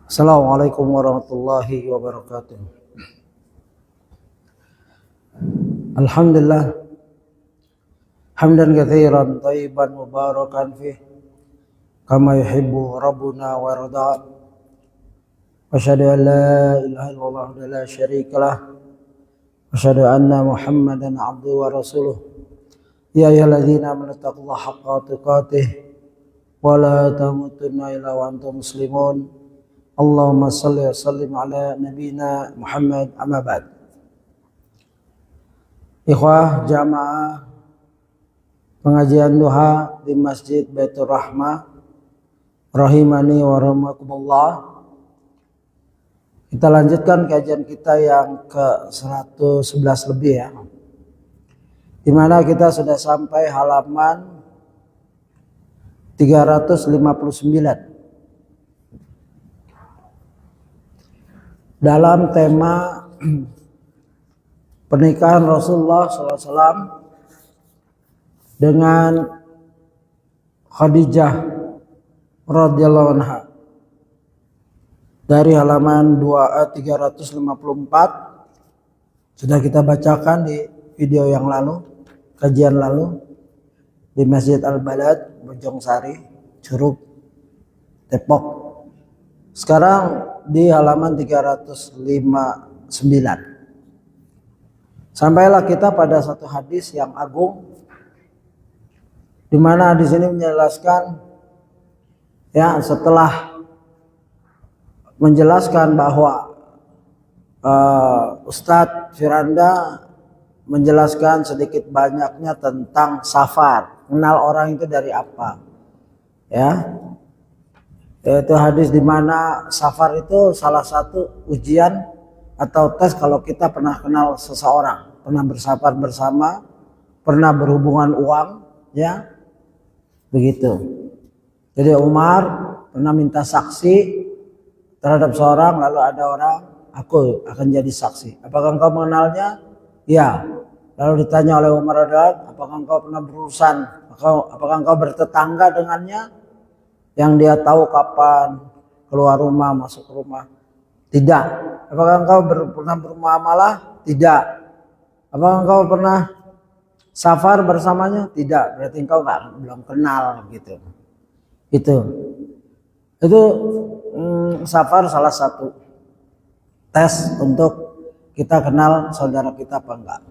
Assalamualaikum warahmatullahi wabarakatuh. Alhamdulillah hamdan katsiran thayyiban mubarakan fih kama yuhibbu rabbuna wa yarda. Wa asyhadu an la ilaha illallah wa la syarikalah. Wa asyhadu anna Muhammadan abduhu wa rasuluh. Ya ayyuhalladzina amanu taqullaha haqqa tuqatih wa la tamutunna illa wa antum muslimun. Allahumma salli wa sallim ala nabiyina Muhammad amma ba'd. Ikhwah jamaah pengajian duha di Masjid Baitur Rahmah rahimani wa rahimakumullah. Kita lanjutkan kajian kita yang ke 111 lebih ya. Di mana kita sudah sampai halaman 359. Dalam tema pernikahan Rasulullah SAW dengan Khadijah radhiyallahu anha dari halaman 354 sudah kita bacakan di video yang lalu, kajian lalu di Masjid Al-Balad Bojongsari, Curug, Depok. Sekarang di halaman 359. Sampailah kita pada satu hadis yang agung, di mana hadis ini menjelaskan ya, setelah menjelaskan bahwa Ustadz Firanda menjelaskan sedikit banyaknya tentang safar, kenal orang itu dari apa ya. Yaitu hadis di mana safar itu salah satu ujian atau tes kalau kita pernah kenal seseorang, pernah bersafar bersama, pernah berhubungan uang, ya begitu. Jadi Umar pernah minta saksi terhadap seorang, lalu ada orang, aku akan jadi saksi. Apakah engkau mengenalnya? Ya. Lalu ditanya oleh Umar radhiyallahu, apakah engkau pernah berurusan? Apakah engkau bertetangga dengannya? Yang dia tahu kapan keluar rumah, masuk rumah? Tidak. Apakah engkau pernah bermuamalah? Tidak. Apakah engkau pernah safar bersamanya? Tidak. Berarti engkau belum kenal gitu. Itu safar salah satu tes untuk kita kenal saudara kita apa enggak.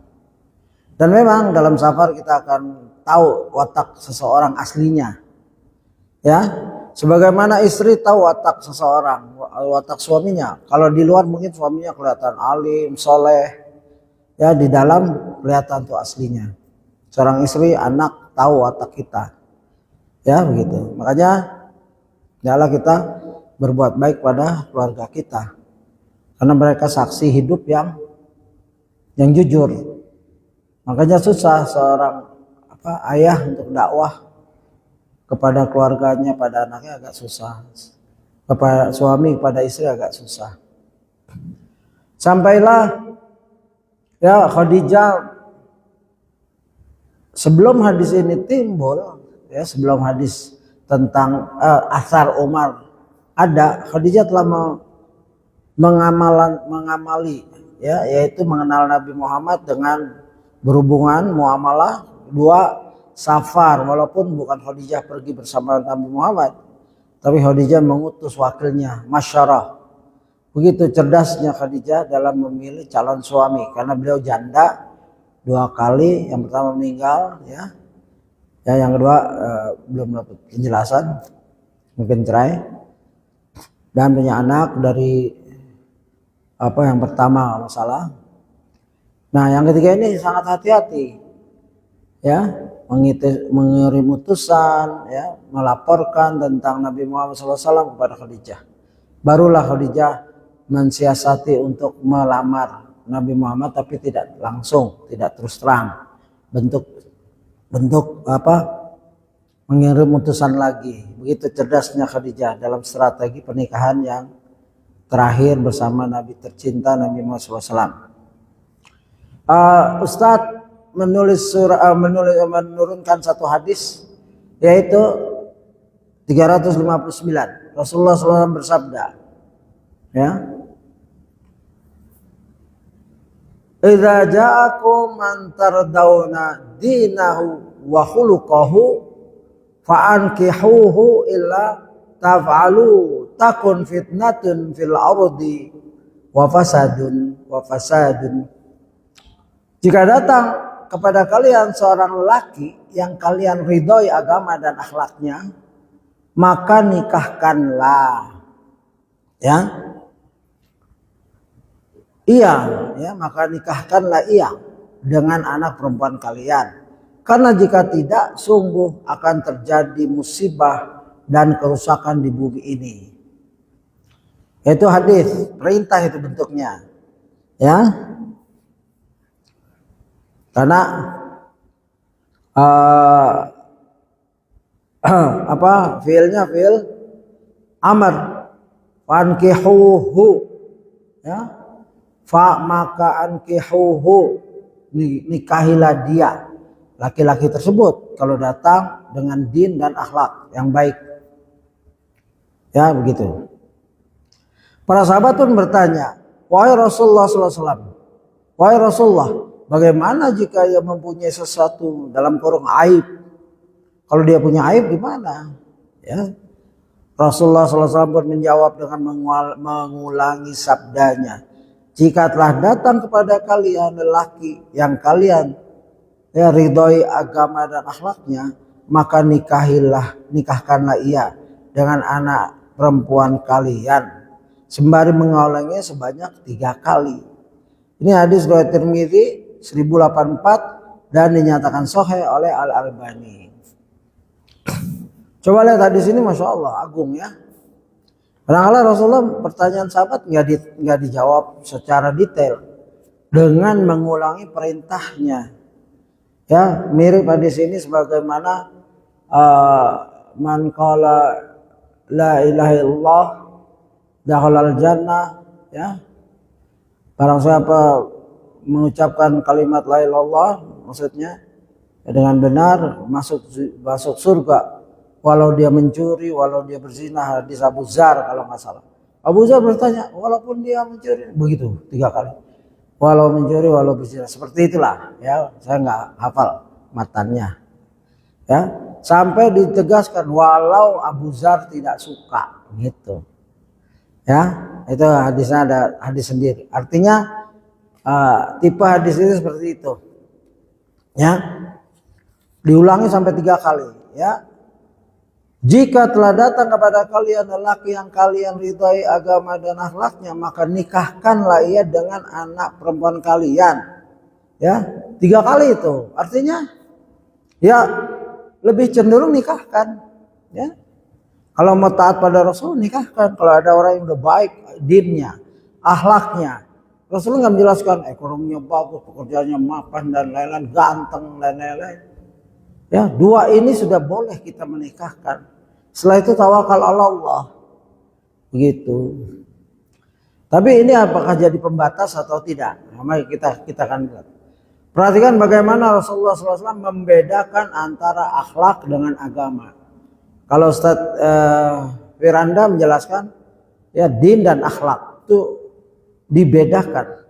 Dan memang dalam safar kita akan tahu watak seseorang aslinya. Ya, sebagaimana istri tahu watak seseorang, watak suaminya. Kalau di luar mungkin suaminya kelihatan alim, soleh, ya di dalam kelihatan tuh aslinya. Seorang istri, anak tahu watak kita, ya begitu. Makanya hendaklah kita berbuat baik pada keluarga kita, karena mereka saksi hidup yang jujur. Makanya susah seorang ayah untuk dakwah kepada keluarganya, pada anaknya agak susah. Kepada suami, kepada istri agak susah. Sampailah ya Khadijah, sebelum hadis ini timbul, ya sebelum hadis tentang asar Umar ada, Khadijah telah mengamali ya, yaitu mengenal Nabi Muhammad dengan berhubungan muamalah dua safar, walaupun bukan Khadijah pergi bersama Nabi Muhammad, tapi Khadijah mengutus wakilnya, masyarah. Begitu cerdasnya Khadijah dalam memilih calon suami, karena beliau janda 2 kali, yang pertama meninggal ya yang kedua belum dapat penjelasan, mungkin cerai, dan punya anak dari yang pertama masalah. Nah yang ketiga ini sangat hati-hati ya, mengirim utusan ya, melaporkan tentang Nabi Muhammad SAW kepada Khadijah. Barulah Khadijah mensiasati untuk melamar Nabi Muhammad, tapi tidak langsung, tidak terus terang, bentuk mengirim utusan lagi. Begitu cerdasnya Khadijah dalam strategi pernikahan yang terakhir bersama Nabi tercinta Nabi Muhammad SAW. Ustadz menurunkan satu hadis, yaitu 359. Rasulullah SAW bersabda, Ya. Idza ja'akum man tardawna dinahu wa khuluquhu fa'ankihuhu illa taf'alu takun fitnatun fil ardi wa fasadun. Jika datang kepada kalian seorang lelaki yang kalian ridhoi agama dan akhlaknya, maka nikahkanlah. Ya. Iya, ya, maka nikahkanlah ia dengan anak perempuan kalian. Karena jika tidak, sungguh akan terjadi musibah dan kerusakan di bumi ini. Itu hadis, perintah itu bentuknya. Ya. Karena fiilnya fiil amr, fankihuhu, ya. Fa maka ankihuhu, nikahilah dia, laki-laki tersebut kalau datang dengan din dan akhlak yang baik. Ya, begitu. Para sahabat pun bertanya, wahai Rasulullah sallallahu alaihi wasallam, wahai Rasulullah, bagaimana jika ia mempunyai sesuatu dalam kurung aib? Kalau dia punya aib gimana? Ya. Rasulullah sallallahu alaihi wasallam pun menjawab dengan mengulangi sabdanya, jika telah datang kepada kalian lelaki yang kalian ridhoi agama dan akhlaknya, maka nikahkanlah ia dengan anak perempuan kalian sembari mengaulanginya sebanyak 3 kali. Ini hadis riwayat Tirmidzi 1084 dan dinyatakan sahih oleh Al-Albani. Coba lihat hadis ini, masya Allah, agung ya. Kadang-kadang Rasulullah pertanyaan sahabat nggak dijawab secara detail dengan mengulangi perintahnya. Ya, mirip hadis ini sebagaimana man qala la ilaha illallah dakhalal jannah, ya. Barang siapa mengucapkan kalimat la ilaha illallah, maksudnya dengan benar masuk surga. Walau dia mencuri, walau dia berzina, hadis Abu Dzar kalau nggak salah. Abu Dzar bertanya, walaupun dia mencuri, begitu 3 kali. Walau mencuri, walau berzina, seperti itulah. Ya, saya nggak hafal matannya. Ya, sampai ditegaskan walau Abu Dzar tidak suka, gitu. Ya, itu hadisnya ada hadis sendiri. Artinya tipe hadis itu seperti itu. Ya, diulangi sampai 3 kali. Ya. Jika telah datang kepada kalian lelaki yang kalian ridhai agama dan akhlaknya, maka nikahkanlah ia dengan anak perempuan kalian. Ya, 3 kali itu. Artinya, ya lebih cenderung nikahkan. Ya, kalau mau taat pada Rasul, nikahkan. Kalau ada orang yang udah baik dinnya, akhlaknya, Rasulullah nggak menjelaskan ekonominya bagus, pekerjaannya mapan dan lain-lain, ganteng dan lain-lain. Ya, 2 ini sudah boleh kita menikahkan. Setelah itu tawakal Allah. Begitu. Tapi ini apakah jadi pembatas atau tidak? Mari kita akan lihat. Perhatikan bagaimana Rasulullah SAW membedakan antara akhlak dengan agama. Kalau Ustaz Firanda menjelaskan, ya din dan akhlak itu dibedakan.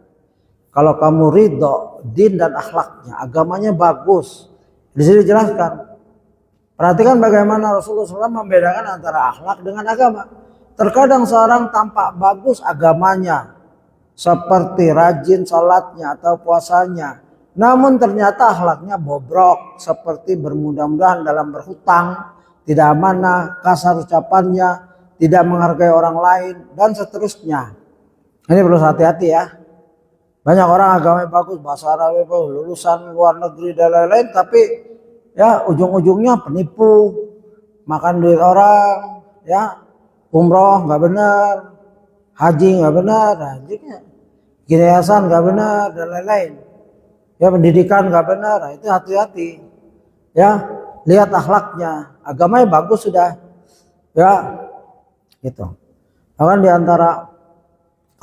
Kalau kamu ridho din dan akhlaknya, agamanya bagus, di sini dijelaskan. Perhatikan bagaimana Rasulullah SAW membedakan antara akhlak dengan agama. Terkadang seorang tampak bagus agamanya, seperti rajin sholatnya atau puasanya, namun ternyata akhlaknya bobrok, seperti bermudah-mudahan dalam berhutang, tidak amanah, kasar ucapannya, tidak menghargai orang lain, dan seterusnya. Ini perlu hati-hati ya. Banyak orang agamanya bagus, bahasa Arab, lulusan luar negeri dan lain-lain, tapi ya ujung-ujungnya penipu, makan duit orang, ya umroh nggak benar, haji nggak benar, hajinya yayasan nggak benar dan lain-lain, ya pendidikan nggak benar. Nah, itu hati-hati, ya lihat akhlaknya, agamanya bagus sudah, ya gitu. Bahkan diantara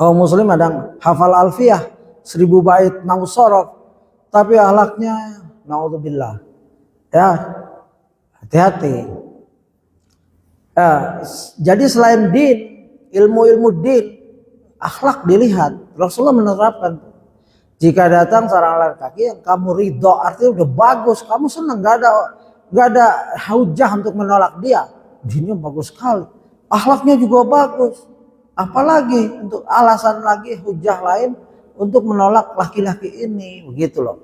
kaum muslim ada yang hafal alfiyah 1000 bait nahwu shorof, tapi akhlaknya naudzubillah. Ya, hati-hati. Ya, jadi selain din, ilmu-ilmu din, akhlak dilihat. Rasulullah menerapkan, jika datang seorang laki-laki yang kamu ridho, artinya udah bagus, kamu senang, nggak ada hujah untuk menolak dia. Dinnya bagus sekali, akhlaknya juga bagus. Apalagi untuk alasan lagi, hujah lain untuk menolak laki-laki ini, begitu loh.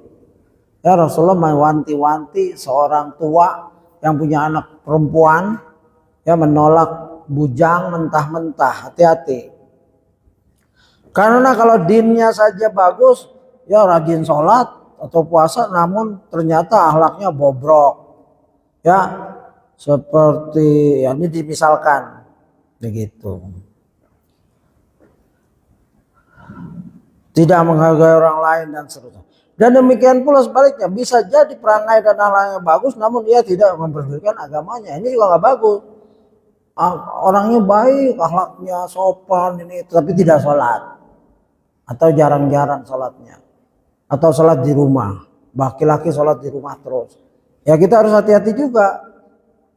Ya, Rasulullah mewanti-wanti seorang tua yang punya anak perempuan, ya, menolak bujang mentah-mentah, hati-hati. Karena kalau dinnya saja bagus, ya rajin sholat atau puasa, namun ternyata akhlaknya bobrok, ya, seperti ya, ini dimisalkan begitu. Tidak menghargai orang lain dan seterusnya. Dan demikian pula sebaliknya, bisa jadi perangai dan akhlaknya bagus, namun ia tidak memperdulikan agamanya. Ini juga nggak bagus. Orangnya baik, akhlaknya sopan ini, tapi tidak sholat atau jarang-jarang sholatnya, atau sholat di rumah. Laki-laki sholat di rumah terus. Ya kita harus hati-hati juga.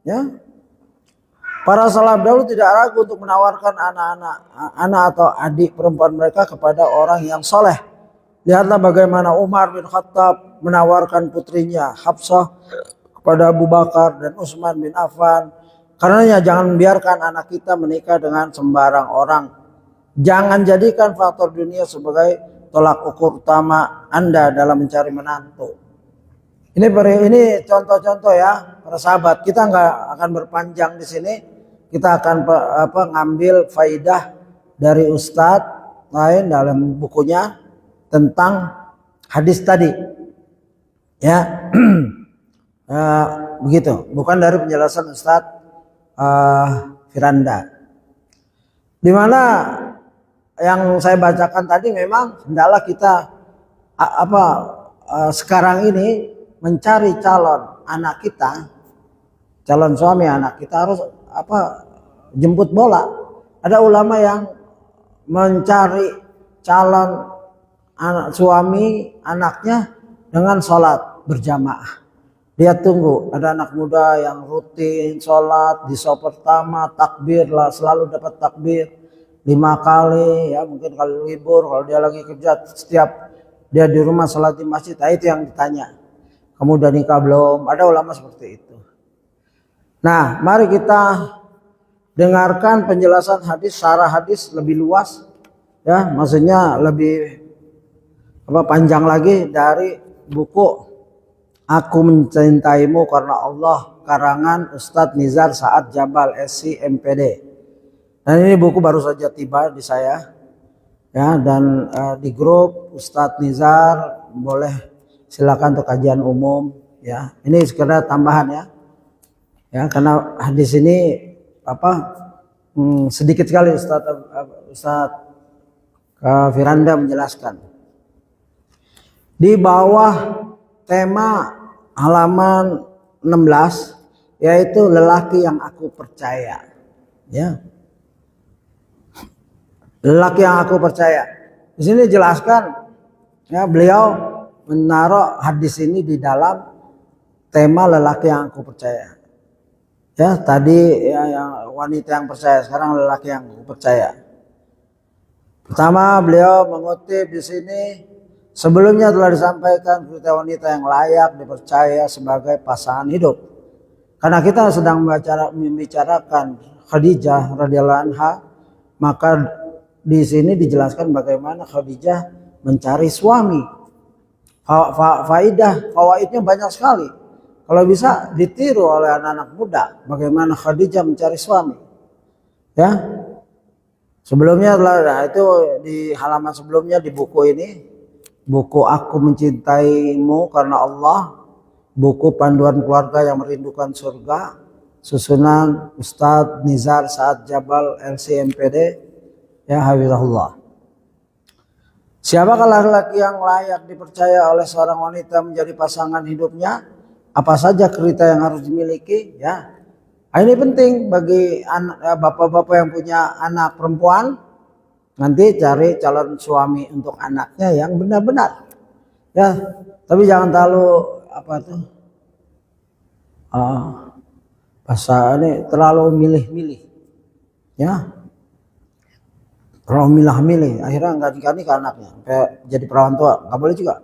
Ya, para salaf dahulu tidak ragu untuk menawarkan anak atau adik perempuan mereka kepada orang yang soleh. Lihatlah bagaimana Umar bin Khattab menawarkan putrinya Hafsah kepada Abu Bakar dan Utsman bin Affan. Karenanya jangan biarkan anak kita menikah dengan sembarang orang. Jangan jadikan faktor dunia sebagai tolak ukur utama Anda dalam mencari menantu. Ini contoh-contoh ya para sahabat. Kita nggak akan berpanjang di sini. Kita akan ngambil faidah dari Ustadz lain dalam bukunya tentang hadis tadi, ya. Begitu, bukan dari penjelasan Ustadz Firanda. Dimana yang saya bacakan tadi memang hendaklah kita sekarang ini mencari calon anak kita, calon suami anak kita harus jemput bola. Ada ulama yang mencari calon anak suami anaknya dengan sholat berjamaah. Dia tunggu ada anak muda yang rutin sholat di sholat pertama takbir lah, selalu dapat takbir 5 kali, ya mungkin kalau libur, kalau dia lagi kerja setiap dia di rumah sholat di masjid. Nah, itu yang ditanya, kamu udah nikah belum? Ada ulama seperti itu. Nah, mari kita dengarkan penjelasan hadis, syarah hadis lebih luas, ya, maksudnya lebih panjang lagi dari buku Aku Mencintaimu Karena Allah karangan Ustadz Nizar Saad Jabal SC MPD. Dan ini buku baru saja tiba di saya, ya, dan di grup Ustadz Nizar boleh silakan untuk kajian umum, ya. Ini sekedar tambahan ya. Ya, karena hadis ini sedikit sekali Ustadz Firanda menjelaskan. Di bawah tema halaman 16 yaitu lelaki yang aku percaya, ya. Lelaki yang aku percaya. Di sini jelaskan, ya, beliau menaruh hadis ini di dalam tema lelaki yang aku percaya. Ya, tadi ya, yang wanita yang percaya, sekarang lelaki yang aku percaya. Pertama, beliau mengutip di sini, sebelumnya telah disampaikan kriteria wanita yang layak dipercaya sebagai pasangan hidup. Karena kita sedang membicarakan Khadijah radhiyallahu anha, maka di sini dijelaskan bagaimana Khadijah mencari suami. Fawaidnya banyak sekali. Kalau bisa ditiru oleh anak-anak muda, bagaimana Khadijah mencari suami. Ya. Sebelumnya itu di halaman sebelumnya di buku ini, buku Aku Mencintaimu Karena Allah, buku panduan keluarga yang merindukan surga, susunan Ustadz Nizar Saad Jabal LCMPD, ya, hafizahullah. Siapakah laki-laki yang layak dipercaya oleh seorang wanita menjadi pasangan hidupnya? Apa saja kriteria yang harus dimiliki, ya. Nah, ini penting bagi bapak-bapak yang punya anak perempuan. Nanti cari calon suami untuk anaknya yang benar-benar, ya. Tapi jangan terlalu bahasa ini terlalu milih-milih, ya. Kalau milah-milih, akhirnya nggak nikah anaknya, kayak jadi perawan tua, nggak boleh juga.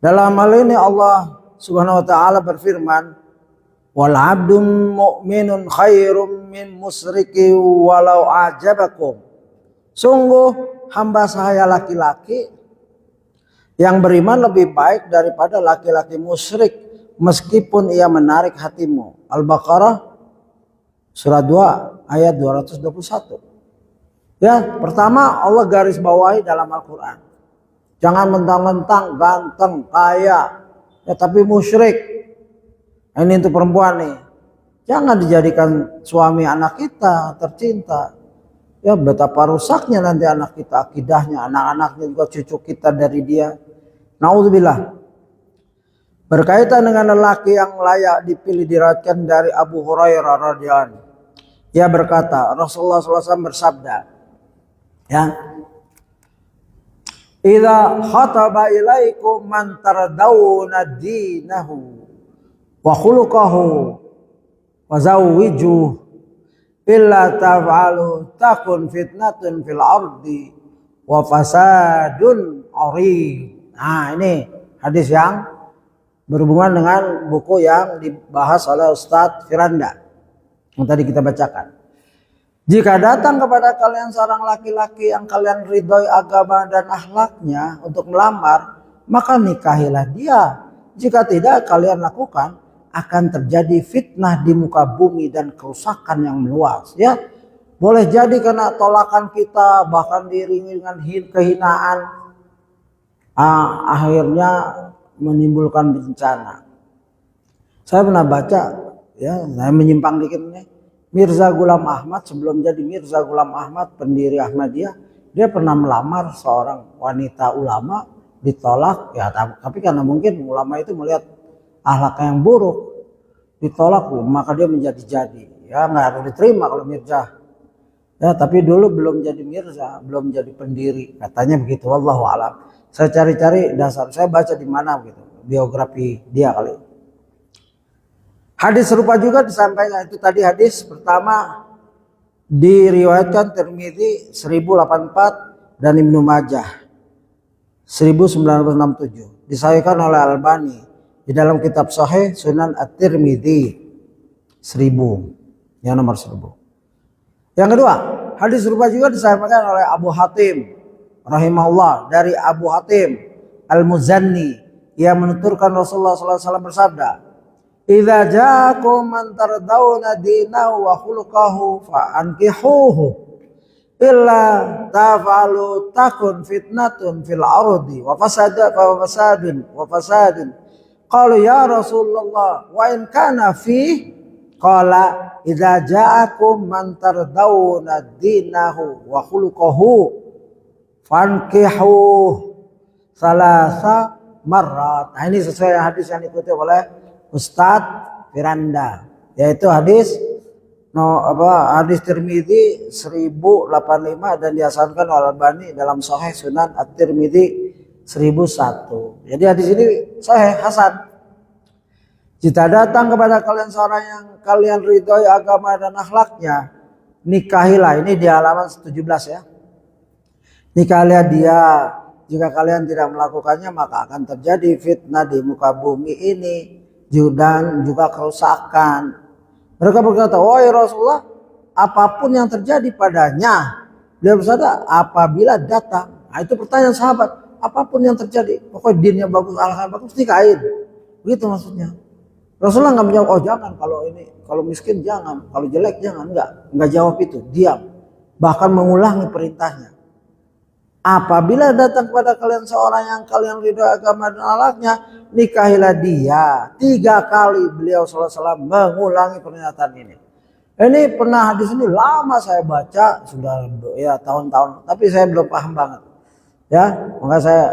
Dalam hal ini Allah Subhanahu wa taala berfirman, "Wal 'abdun mu'minun khairum min musyriki walau ajabakum." Sungguh hamba saya laki-laki yang beriman lebih baik daripada laki-laki musyrik meskipun ia menarik hatimu. Al-Baqarah surah 2 ayat 221. Ya, pertama Allah garis bawahi dalam Al-Quran. Jangan mentang-mentang ganteng, kaya, ya tapi musyrik. Ini untuk perempuan nih. Jangan dijadikan suami anak kita tercinta. Ya betapa rusaknya nanti anak kita akidahnya, anak-anaknya juga cucu kita dari dia. Naudzubillah. Berkaitan dengan lelaki yang layak dipilih diriwayatkan dari Abu Hurairah radhiyallahu anhu. Ia berkata, Rasulullah SAW bersabda, ya, idza khataba ilaikum man tardawna dinahu wa khuluquhu wa zawwijuhu illa taf'alu takun fitnatun fil ardi wa fasadun arid. Nah, ini hadis yang berhubungan dengan buku yang dibahas oleh Ustadz Firanda yang tadi kita bacakan. Jika datang kepada kalian seorang laki-laki yang kalian ridhoi agama dan akhlaknya untuk melamar, maka nikahilah dia. Jika tidak kalian lakukan, akan terjadi fitnah di muka bumi dan kerusakan yang meluas. Ya, boleh jadi karena tolakan kita bahkan diiringi dengan kehinaan, akhirnya menimbulkan bencana. Saya pernah baca, ya, saya menyimpang dikit nih. Mirza Ghulam Ahmad sebelum jadi Mirza Ghulam Ahmad pendiri Ahmadiyah, dia pernah melamar seorang wanita ulama, ditolak ya, tapi karena mungkin ulama itu melihat akhlaknya yang buruk, ditolak, maka dia menjadi ya nggak harus diterima kalau Mirza ya, tapi dulu belum jadi Mirza, belum jadi pendiri, katanya begitu. Wallahu a'lam. Saya cari-cari dasar, saya baca di mana gitu biografi dia kali. Hadis serupa juga disampaikan, itu tadi hadis pertama diriwayatkan Tirmidzi 1084 dan Ibnu Majah 1967. Disahihkan oleh Albani di dalam kitab Sahih Sunan At-Tirmidzi 1000 yang nomor 1000. Yang kedua, hadis serupa juga disampaikan oleh Abu Hatim rahimahullah dari Abu Hatim Al-Muzanni yang menuturkan Rasulullah SAW bersabda, idza ja'akum man tardawna dinahu wa khuluquhu fa'ankihuhu illa taf'alu takun fitnatun fil ardi wa fasadun qalu ya Rasulullah wa in kana fi qala idza ja'akum man tardawna dinahu wa khuluquhu fankihuhu salasa marrat. Nah, ini sesuai hadis yang dikutip oleh Ustadz Firanda, yaitu hadis hadis Tirmidzi 1085 dan dihasankan oleh Albani dalam Sahih Sunan At-Tirmidzi 1001. Jadi hadis ini sahih hasan. Jika datang kepada kalian seorang yang kalian ridhoi agama dan akhlaknya, nikahilah. Ini di halaman 17 ya. Nikahilah dia. Jika kalian tidak melakukannya, maka akan terjadi fitnah di muka bumi ini dan juga kerusakan. Mereka berkata, wahai Rasulullah, apapun yang terjadi padanya, dia bersabda, apabila datang. Nah, itu pertanyaan sahabat, apapun yang terjadi, pokoknya dinnya bagus, akhlaknya bagus, nikahin. Begitu maksudnya. Rasulullah nggak menjawab, oh jangan, kalau miskin jangan, kalau jelek jangan, nggak jawab itu, diam. Bahkan mengulangi perintahnya. Apabila datang kepada kalian seorang yang kalian ridho agama dan akhlaknya, nikahilah dia. 3 kali beliau SAW mengulangi pernyataan ini. Ini pernah hadis ini lama saya baca, sudah ya tahun-tahun, tapi saya belum paham banget. Ya, maka saya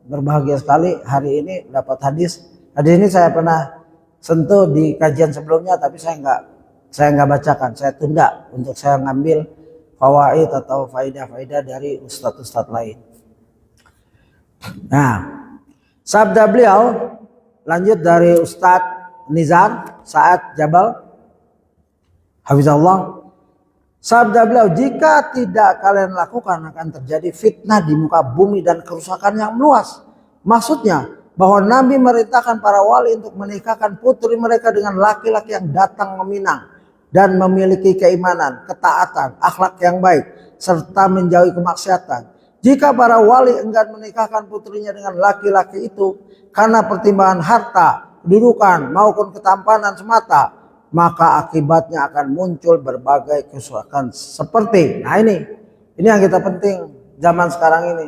berbahagia sekali hari ini dapat hadis. Hadis ini saya pernah sentuh di kajian sebelumnya, tapi saya nggak bacakan, saya tunda untuk saya ngambil fawaid atau faidah-faidah dari ustadz-ustadz lain. Nah, sabda beliau lanjut dari Ustadz Nizar Sa'ad Jabal Hafizahullah, Sabda beliau, jika tidak kalian lakukan akan terjadi fitnah di muka bumi dan kerusakan yang meluas. Maksudnya bahwa Nabi merintahkan para wali untuk menikahkan putri mereka dengan laki-laki yang datang meminang dan memiliki keimanan, ketaatan, akhlak yang baik, serta menjauhi kemaksiatan. Jika para wali enggan menikahkan putrinya dengan laki-laki itu karena pertimbangan harta, kedudukan, maupun ketampanan semata, maka akibatnya akan muncul berbagai kerusakan seperti, nah ini yang kita penting zaman sekarang ini.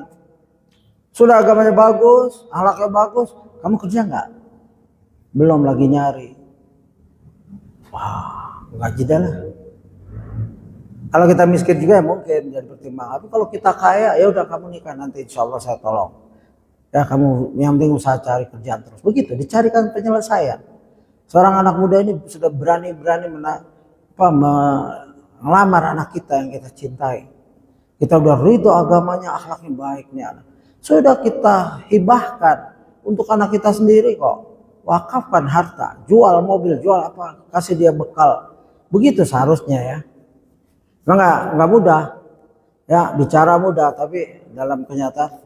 Sudah agamanya bagus, akhlaknya bagus, kamu kerja nggak? Belum, lagi nyari. Wah, gaji dah lah. Kalau kita miskin juga ya mungkin jadi pertimbangan. Tapi kalau kita kaya, ya udah kamu nikah, nanti insya Allah saya tolong. Ya kamu yang penting usaha cari kerjaan terus. Begitu, dicarikan penyelesaian. Seorang anak muda ini sudah berani-berani melamar anak kita yang kita cintai. Kita udah ridho agamanya, akhlaknya baik nih anak. Sudah kita hibahkan untuk anak kita sendiri kok. Wakafkan harta, jual mobil, jual apa, kasih dia bekal. Begitu seharusnya ya. Nggak mudah. Ya, bicara mudah tapi dalam kenyataan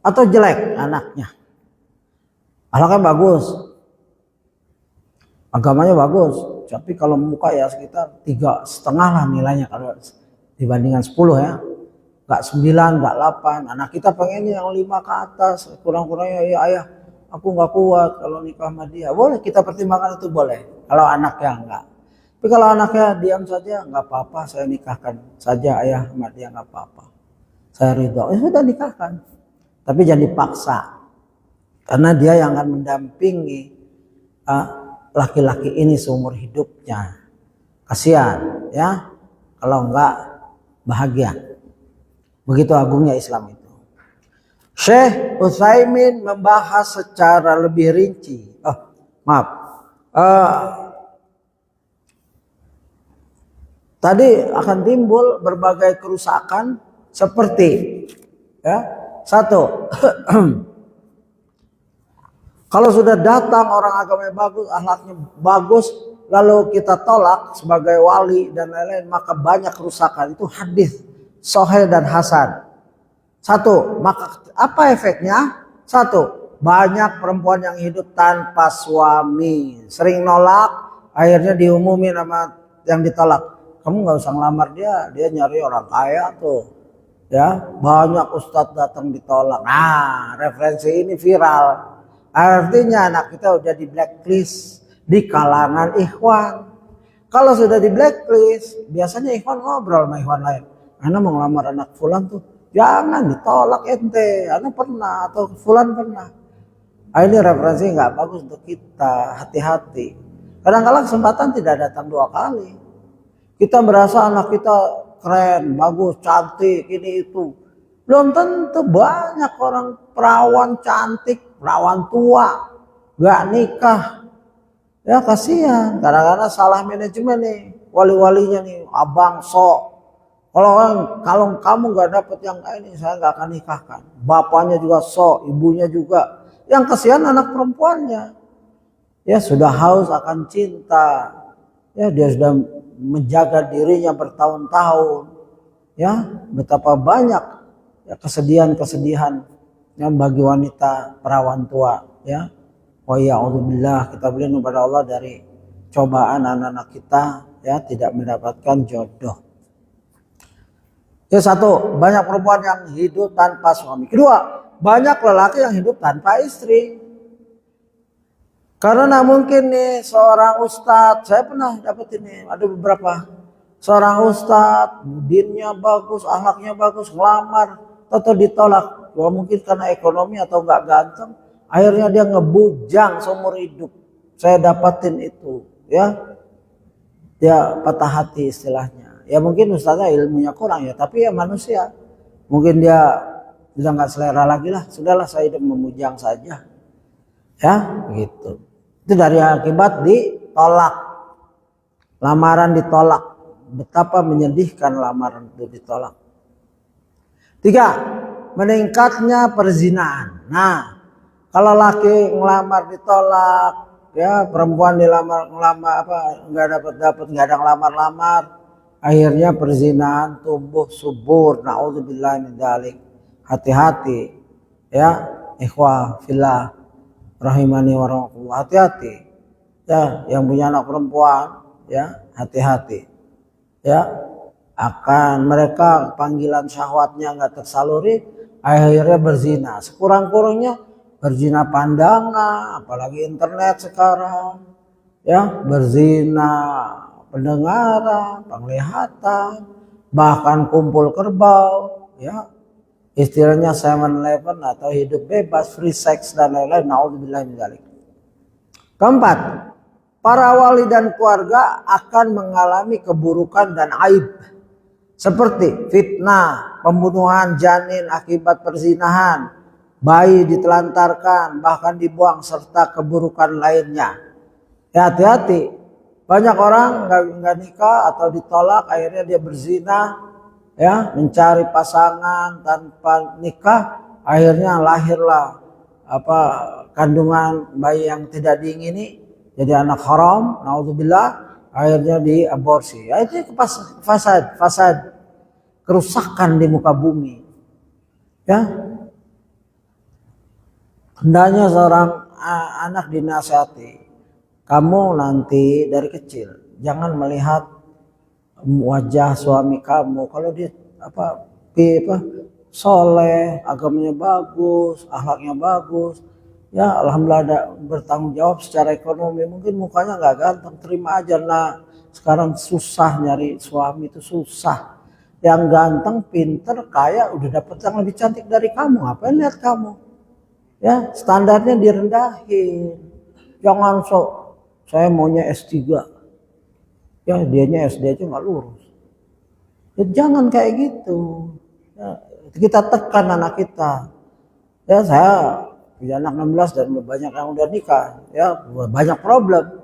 atau jelek anaknya. Akhlaknya bagus. Agamanya bagus, tapi kalau muka ya sekitar 3,5 lah nilainya kalau dibandingkan 10 ya. Nggak 9, nggak 8. Anak kita pengennya yang 5 ke atas. Kurang-kurangnya ya ayah, aku nggak kuat kalau nikah sama dia. Boleh kita pertimbangkan itu boleh. Kalau anaknya enggak. Tapi kalau anaknya diam saja, nggak apa-apa, saya nikahkan saja ayah sama dia, nggak apa-apa. Saya ridho, sudah nikahkan. Tapi jangan dipaksa. Karena dia yang akan mendampingi laki-laki ini seumur hidupnya. Kasihan ya kalau enggak bahagia. Begitu agungnya Islam itu. Syekh Utsaimin membahas secara lebih rinci. Tadi akan timbul berbagai kerusakan seperti ya, satu, kalau sudah datang orang agamanya bagus, akhlaknya bagus, lalu kita tolak sebagai wali dan lain-lain, maka banyak kerusakan. Itu hadis sahih dan hasan. Satu, maka apa efeknya? Satu, banyak perempuan yang hidup tanpa suami, sering nolak, akhirnya diumumin sama yang ditolak. Kamu nggak usah ngelamar dia nyari orang kaya tuh. Ya, banyak ustadz datang ditolak. Nah, referensi ini viral. Artinya anak kita udah di blacklist di kalangan ikhwan. Kalau sudah di blacklist, biasanya ikhwan ngobrol sama ikhwan lain. Ana mau ngelamar anak fulan tuh, jangan ditolak ente. Ana pernah atau fulan pernah. Ini referensi nggak bagus untuk kita, hati-hati. Kadang-kadang kesempatan tidak datang 2 kali. Kita merasa anak kita keren, bagus, cantik, ini itu. Belum tentu, banyak orang perawan cantik, perawan tua, gak nikah. Ya kasihan, kadang-kadang salah manajemen nih, wali-walinya nih, abang sok. Kalau kamu gak dapet yang ini, saya gak akan nikahkan. Bapaknya juga sok, ibunya juga. Yang kasihan anak perempuannya. Ya sudah haus akan cinta. Ya dia sudah menjaga dirinya bertahun-tahun. Ya betapa banyak ya kesedihan-kesedihan yang bagi wanita perawan tua ya. Wa ya'udzubillah, kita berlindung pada Allah dari cobaan anak-anak kita ya tidak mendapatkan jodoh. Ya satu, banyak perempuan yang hidup tanpa suami. Kedua, banyak lelaki yang hidup tanpa istri. Karena mungkin nih seorang ustadz, saya pernah dapat ini, ada beberapa. Seorang ustadz, dinnya bagus, akhlaknya bagus, ngelamar, atau ditolak. Wah, mungkin karena ekonomi atau nggak ganteng, akhirnya dia ngebujang seumur hidup. Saya dapatin itu, ya. Dia patah hati istilahnya. Ya mungkin ustadznya ilmunya kurang ya, tapi ya manusia. Mungkin dia sudah nggak selera lagi lah, sudahlah saya hidup memujang saja. Ya, gitu. Itu dari akibat ditolak. Lamaran ditolak. Betapa menyedihkan lamaran itu ditolak. 3, meningkatnya perzinahan. Nah, kalau laki ngelamar ditolak, ya perempuan nggak dapat nggak ada ngelamar-lamar, akhirnya perzinahan tumbuh subur. Naudzubillah min dzalik. Hati-hati ya, ikhwah fillah rahimani wa rahmatullah. Hati-hati ya, yang punya anak perempuan ya, hati-hati ya, akan mereka panggilan syahwatnya nggak tersaluri, akhirnya berzina. Sekurang-kurangnya berzina pandangan, apalagi internet sekarang ya, berzina pendengaran, penglihatan, bahkan kumpul kerbau ya, istilahnya 7-Eleven atau hidup bebas, free sex dan lain-lain. Naudzubillah min dzalik. Keempat, para wali dan keluarga akan mengalami keburukan dan aib seperti fitnah, pembunuhan janin akibat perzinahan, bayi ditelantarkan, bahkan dibuang, serta keburukan lainnya. Ya, hati-hati. Banyak orang nggak nikah atau ditolak, akhirnya dia berzina, ya, mencari pasangan tanpa nikah, akhirnya lahirlah kandungan bayi yang tidak diingini, jadi anak haram, naudzubillah, akhirnya diaborsi. Ya, itu fasad, kerusakan di muka bumi. Ya, hendaknya seorang anak dinasihati. Kamu nanti dari kecil jangan melihat wajah suami kamu, kalau dia soleh, agamanya bagus, akhlaknya bagus, ya alhamdulillah ada bertanggung jawab secara ekonomi, mungkin mukanya nggak ganteng, terima aja. Nah, sekarang susah nyari suami, itu susah. Yang ganteng, pinter, kaya udah dapet yang lebih cantik dari kamu, ngapain lihat kamu? Ya, standarnya direndahin. Jangan saya maunya S3. Ya, dianya SD aja nggak lurus. Ya, jangan kayak gitu. Ya, kita tekan anak kita. Ya, saya punya anak 16 dan banyak yang udah nikah. Ya, banyak problem.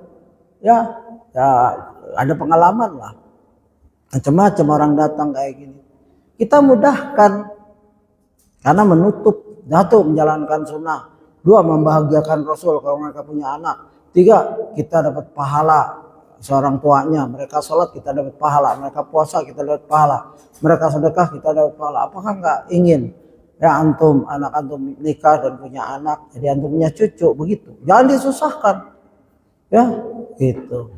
Ya, ada pengalaman lah. Macam-macam orang datang kayak gini. Kita mudahkan karena menutup, satu menjalankan sunnah, dua membahagiakan Rasul kalau mereka punya anak, tiga kita dapat pahala seorang tuanya, mereka sholat kita dapat pahala, mereka puasa kita dapat pahala, mereka sedekah kita dapat pahala. Apakah nggak ingin ya anak antum nikah dan punya anak, jadi antum punya cucu begitu? Jangan disusahkan, ya gitu.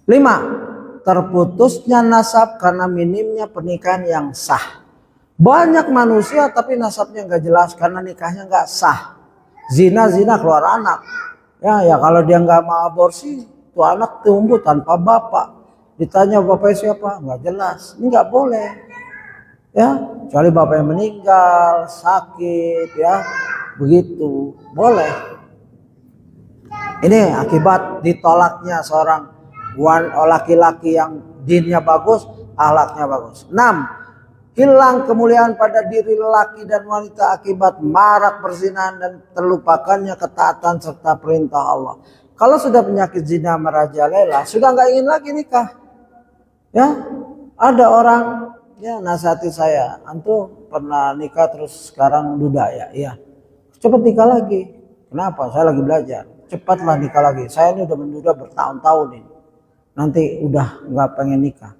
5. Terputusnya nasab karena minimnya pernikahan yang sah. Banyak manusia tapi nasabnya nggak jelas karena nikahnya nggak sah. Zina keluar anak. Ya kalau dia nggak mau aborsi, tuh anak tumbuh tanpa bapak. Ditanya bapaknya siapa, nggak jelas. Ini nggak boleh. Ya, kecuali bapak yang meninggal, sakit, ya begitu boleh. Ini akibat ditolaknya seorang laki-laki yang dinnya bagus, akhlaknya bagus. 6. Hilang kemuliaan pada diri lelaki dan wanita akibat marak perzinahan dan terlupakannya ketaatan serta perintah Allah. Kalau sudah penyakit zina merajalela, sudah nggak ingin lagi nikah. Ya, ada orang ya nasihati saya, antum pernah nikah terus sekarang duda ya, iya. Cepat nikah lagi. Kenapa? Saya lagi belajar. Cepatlah nikah lagi. Saya ini udah menduda bertahun-tahun ini. Nanti udah nggak pengen nikah.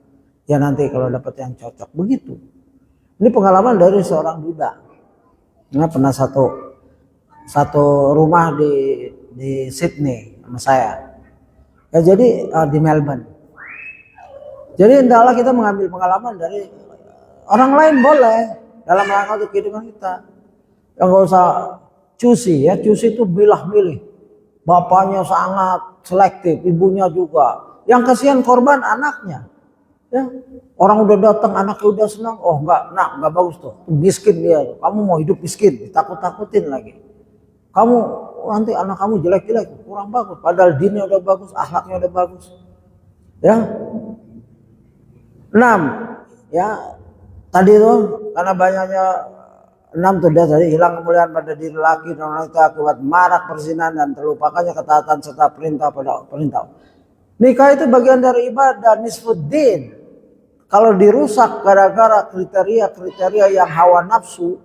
Ya nanti kalau dapat yang cocok begitu. Ini pengalaman dari seorang duda. Nah, pernah satu rumah di Sydney sama saya. Ya jadi di Melbourne. Jadi hendaklah kita mengambil pengalaman dari orang lain boleh dalam rangka untuk kehidupan kita. Yang nggak usah cusi ya. Cusi itu bilah-milih. Bapaknya sangat selektif, ibunya juga. Yang kasihan korban anaknya. Ya, orang udah datang, anaknya udah senang. Oh nggak bagus tuh. Miskin dia. Kamu mau hidup miskin, takut-takutin lagi. Kamu nanti anak kamu jelek-jelek, kurang bagus. Padahal dinnya udah bagus, akhlaknya udah bagus. Ya. 6. Ya, tadi tuh karena banyaknya 6 tuh tadi hilang kemuliaan pada diri laki dan wanita akibat marak perzinahan dan terlupakannya ketaatan serta perintah pada perintah. Nikah itu bagian dari ibadah, nisfuddin. Kalau dirusak gara-gara kriteria yang hawa nafsu,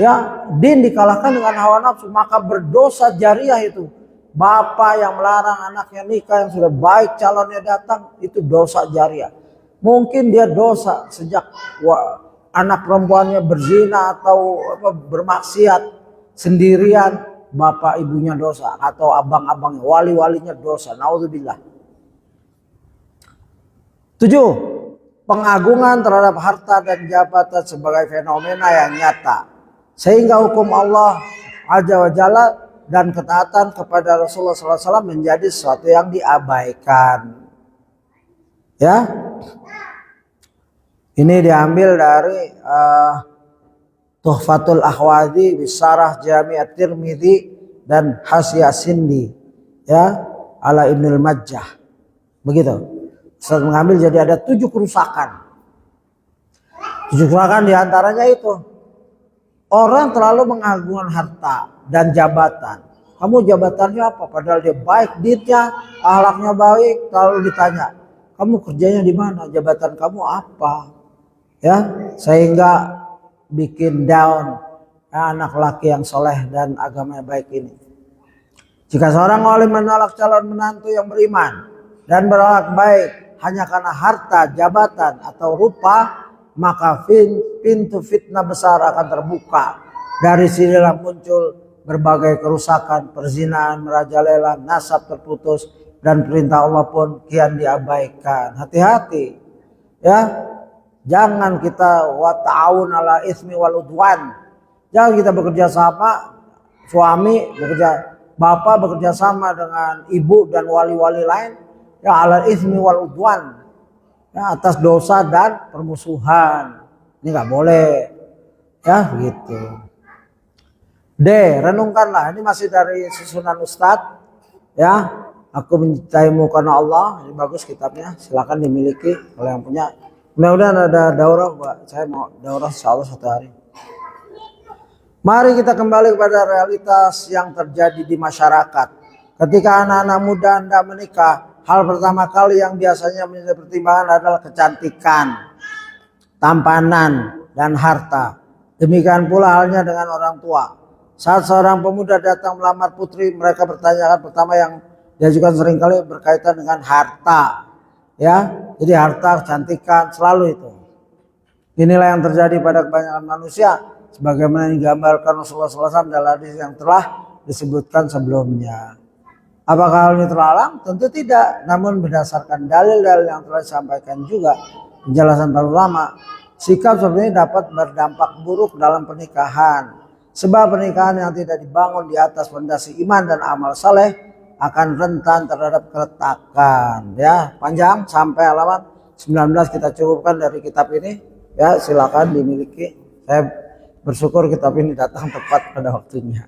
ya din dikalahkan dengan hawa nafsu, maka berdosa jariah itu. Bapak yang melarang anaknya nikah yang sudah baik calonnya datang, itu dosa jariah. Mungkin dia dosa sejak anak perempuannya berzina atau bermaksiat sendirian, bapak ibunya dosa atau abang-abangnya, wali-walinya dosa. Naudzubillah. 7. Pengagungan terhadap harta dan jabatan sebagai fenomena yang nyata, sehingga hukum Allah Azza wa Jalla dan ketaatan kepada Rasulullah SAW menjadi sesuatu yang diabaikan. Ya, ini diambil dari Tuhfatul Ahwazi Bisarah Jami' At-Tirmidzi dan Hasyiah Sindi, ya, ala Ibnul Majah. Begitu. Ustaz mengambil, jadi ada 7 kerusakan. 7 kerusakan diantaranya itu orang terlalu mengagungkan harta dan jabatan. Kamu jabatannya apa? Padahal dia baik, ditnya, akhlaknya baik, lalu ditanya, kamu kerjanya di mana? Jabatan kamu apa? Ya, sehingga bikin down anak laki yang soleh dan agamanya baik ini. Jika seorang wali menolak calon menantu yang beriman dan berakhlak baik hanya karena harta, jabatan, atau rupa, maka pintu fitnah besar akan terbuka. Dari sinilah muncul berbagai kerusakan, perzinahan merajalela, nasab terputus, dan perintah Allah pun kian diabaikan. Hati-hati, ya, jangan kita wa ta'awun ala ismi wal udwan. Jangan kita bekerja sama, suami bekerja, bapak bekerja sama dengan ibu dan wali-wali lain, ya, ala ismi wal udwan, ya, atas dosa dan permusuhan. Ini nggak boleh, ya, gitu. D. Renungkanlah. Ini masih dari susunan Ustadz, ya. Aku mencintaimu karena Allah. Ini bagus kitabnya, silakan dimiliki oleh yang punya. Mudah-mudahan ada daurah, Pak. Saya mau daurah insyaallah 1 hari. Mari kita kembali kepada realitas yang terjadi di masyarakat. Ketika anak-anak muda hendak menikah, hal pertama kali yang biasanya menjadi pertimbangan adalah kecantikan, tampanan, dan harta. Demikian pula halnya dengan orang tua. Saat seorang pemuda datang melamar putri, mereka bertanyakan pertama yang diajukan seringkali berkaitan dengan harta. Ya, jadi harta, kecantikan, selalu itu. Inilah yang terjadi pada kebanyakan manusia, sebagaimana digambarkan Rasulullah SAW dalam hadis yang telah disebutkan sebelumnya. Apakah hal ini terlarang? Tentu tidak. Namun berdasarkan dalil-dalil yang telah disampaikan juga penjelasan para ulama, sikap seperti ini dapat berdampak buruk dalam pernikahan. Sebab pernikahan yang tidak dibangun di atas fondasi iman dan amal saleh akan rentan terhadap keretakan. Ya, panjang sampai halaman 19 kita cukupkan dari kitab ini. Ya, silakan dimiliki. Saya bersyukur kitab ini datang tepat pada waktunya.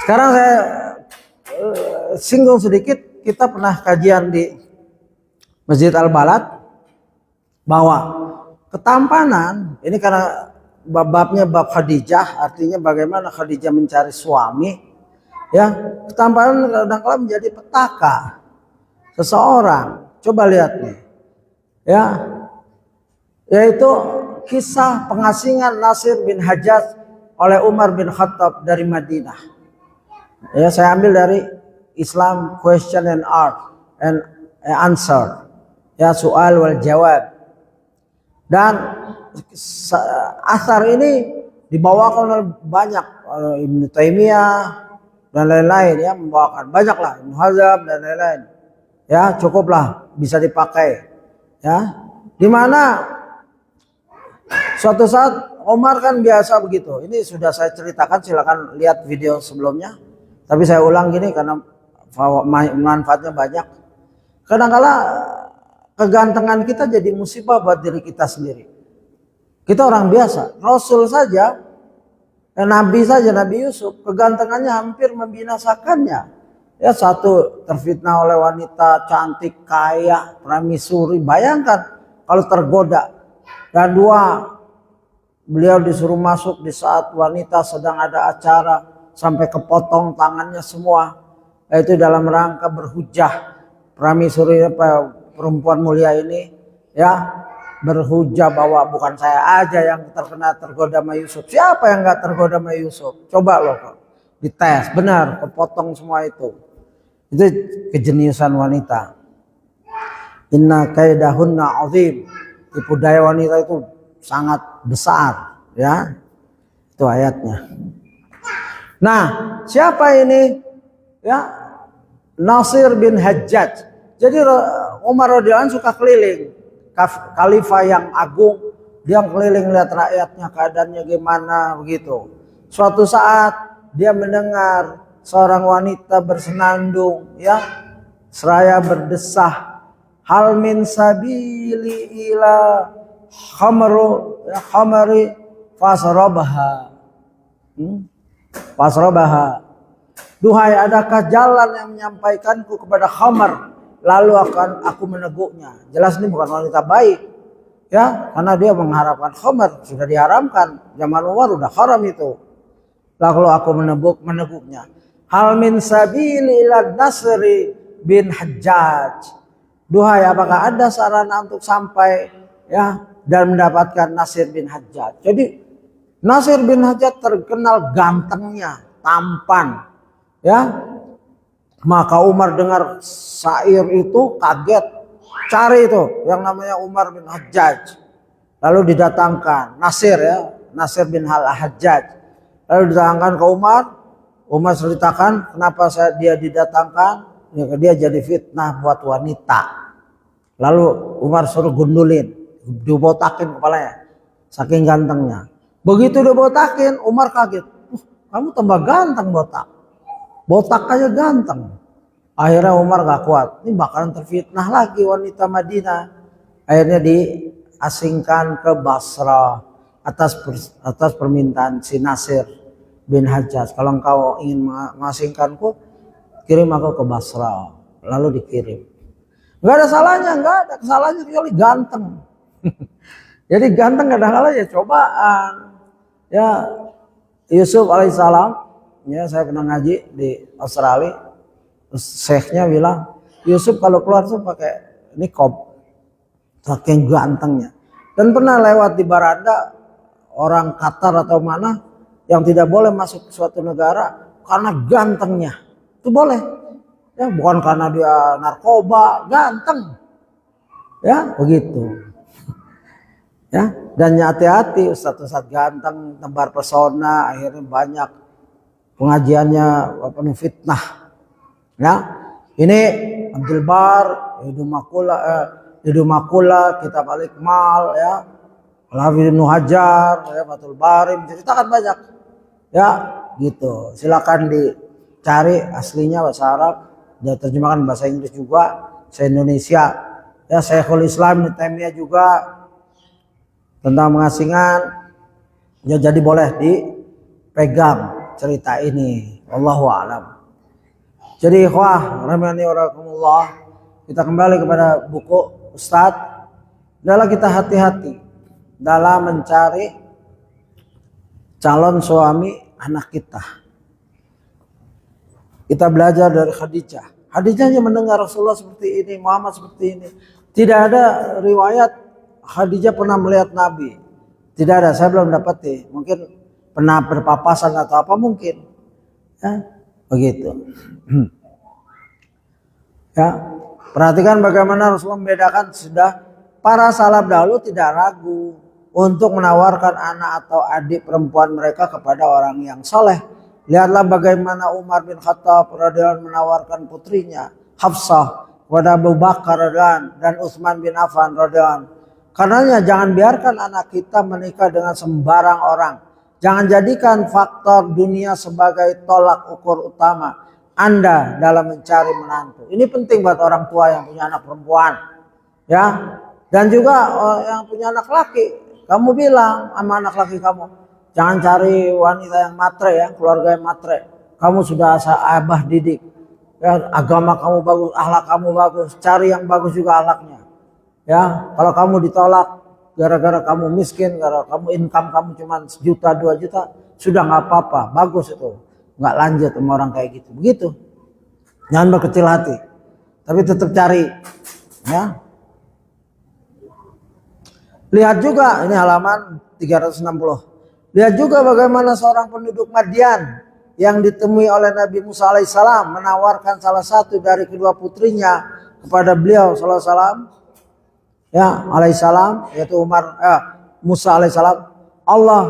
Sekarang saya singgung sedikit, kita pernah kajian di Masjid Al-Balad bahwa ketampanan ini karena babnya bab Khadijah, artinya bagaimana Khadijah mencari suami, ya, ketampanan kadang-kadang menjadi petaka seseorang. Coba lihat nih, ya, yaitu kisah pengasingan Nasir bin Hajjaj oleh Umar bin Khattab dari Madinah. Ya, saya ambil dari Islam Question and Answer, ya, soal wal jawab. Dan asar ini dibawakan oleh banyak, Ibnu Taimiyah dan lain-lain, ya, membawakan banyaklah, Ibnu Hazm dan lain-lain, ya, cukuplah bisa dipakai, ya, dimana suatu saat Omar kan biasa begitu. Ini sudah saya ceritakan, silakan lihat video sebelumnya, tapi saya ulang gini karena manfaatnya banyak. Kadang-kala kegantengan kita jadi musibah buat diri kita sendiri. Kita orang biasa, Rasul saja, Nabi saja, Nabi Yusuf, kegantengannya hampir membinasakannya. Ya, satu, terfitnah oleh wanita cantik, kaya, permaisuri. Bayangkan kalau tergoda. Dan 2, beliau disuruh masuk di saat wanita sedang ada acara, sampai kepotong tangannya semua. Itu dalam rangka berhujah. Permaisuri, perempuan mulia ini, ya, berhujah bahwa bukan saya aja yang tergoda sama Yusuf. Siapa yang nggak tergoda sama Yusuf? Coba loh, dites, benar, kepotong semua itu. Itu kejeniusan wanita. Inna kaidahunna azim. Tipu daya wanita itu sangat besar, ya. Itu ayatnya. Nah, siapa ini? Ya, Nasir bin Hajjaj. Jadi Umar radhiyallahu anhu suka keliling, khalifah yang agung, dia keliling lihat rakyatnya keadaannya gimana begitu. Suatu saat dia mendengar seorang wanita bersenandung, ya, seraya berdesah, hal min sabili ila khamri fasrabaha. Fasrabaha. Duhai, adakah jalan yang menyampaikanku kepada khamar, lalu akan aku meneguknya. Jelas ini bukan wanita baik, ya, karena dia mengharapkan khamar, sudah diharamkan. Zaman Umar udah haram itu. Lalu aku meneguknya. Hal min sabili ila Nasri bin Hajjaj. Duhai, apakah ada sarana untuk sampai, ya, dan mendapatkan Nasir bin Hajjaj. Jadi Nasir bin Hajjaj terkenal gantengnya, tampan, ya. Maka Umar dengar syair itu kaget, cari itu yang namanya Umar bin Hajjaj. Lalu didatangkan Nasir, ya, Nasir bin Hajjaj. Lalu didatangkan ke Umar. Umar ceritakan kenapa dia didatangkan. Ya, dia jadi fitnah buat wanita. Lalu Umar suruh gundulin, dibotakin kepalanya, saking gantengnya. Begitu dibotakin, Umar kaget. Kamu tambah ganteng botak. Botak aja ganteng. Akhirnya Umar gak kuat. Ini bakalan terfitnah lagi wanita Madinah. Akhirnya diasingkan ke Basra atas permintaan si Nasir bin Hajjaj. Kalau engkau ingin mengasingkanku, kirim aku ke Basra. Lalu dikirim. Gak ada salahnya, gak ada kesalahannya kecuali ganteng. Jadi ganteng gak ada salahnya, cobaan. Ya, Yusuf alaihissalam. Ya, saya pernah ngaji di Australia. Syekhnya bilang, Yusuf kalau keluar tuh pakai niqab, saking gantengnya. Dan pernah lewat di baranda orang Qatar atau mana yang tidak boleh masuk ke suatu negara karena gantengnya. Itu boleh, ya, bukan karena dia narkoba, ganteng, ya, begitu. Ya, dan hati-hati ustadz ganteng tebar pesona, akhirnya banyak pengajiannya penuh fitnah. Ya, ini Abdul Bar, Hidu Makula, Kitab Al-Ikmal, ya, Al-Hafidh Ibnu Hajar, ya, Fathul Bari, menceritakan banyak. Ya, gitu. Silakan dicari aslinya bahasa Arab, dia terjemahkan bahasa Inggris juga, bahasa Indonesia. Ya, Syekhul Islam Ibnu Taimiyah juga tentang pengasingan. Ya, jadi boleh dipegang cerita ini. Wallahu a'lam. Jadi ikhwah rahimani wa rahimakumullah, kita kembali kepada buku Ustadz. Adalah kita hati-hati dalam mencari calon suami anak kita. Kita belajar dari Khadijah. Khadijah yang mendengar Rasulullah seperti ini, Muhammad seperti ini. Tidak ada riwayat Khadijah pernah melihat Nabi. Tidak ada, saya belum dapat. Mungkin pernah berpapasan atau apa mungkin. Ya, begitu. Ya, perhatikan bagaimana Rasulullah membedakan. Sudah para salaf dahulu tidak ragu untuk menawarkan anak atau adik perempuan mereka kepada orang yang soleh. Lihatlah bagaimana Umar bin Khattab radhiyallahu anhu menawarkan putrinya Hafsah kepada Abu Bakar radhiyallahu dan Utsman bin Affan radhiyallahu anhu. Karenanya jangan biarkan anak kita menikah dengan sembarang orang. Jangan jadikan faktor dunia sebagai tolak ukur utama Anda dalam mencari menantu. Ini penting buat orang tua yang punya anak perempuan, ya, dan juga yang punya anak laki. Kamu bilang sama anak laki kamu, jangan cari wanita yang matre, ya, keluarga yang matre. Kamu sudah abah didik, ya, agama kamu bagus, akhlak kamu bagus, cari yang bagus juga akhlaknya. Ya, kalau kamu ditolak gara-gara kamu miskin, gara kamu income kamu cuma 1 juta 2 juta, sudah nggak apa-apa, bagus itu, nggak lanjut sama orang kayak gitu. Begitu, jangan berkecil hati, tapi tetap cari. Ya, lihat juga ini halaman 360. Lihat juga bagaimana seorang penduduk Madian yang ditemui oleh Nabi Musa alaihissalam menawarkan salah satu dari kedua putrinya kepada beliau sallallahu alaihi wasallam, ya alaihissalam, yaitu Musa alaihissalam, Allah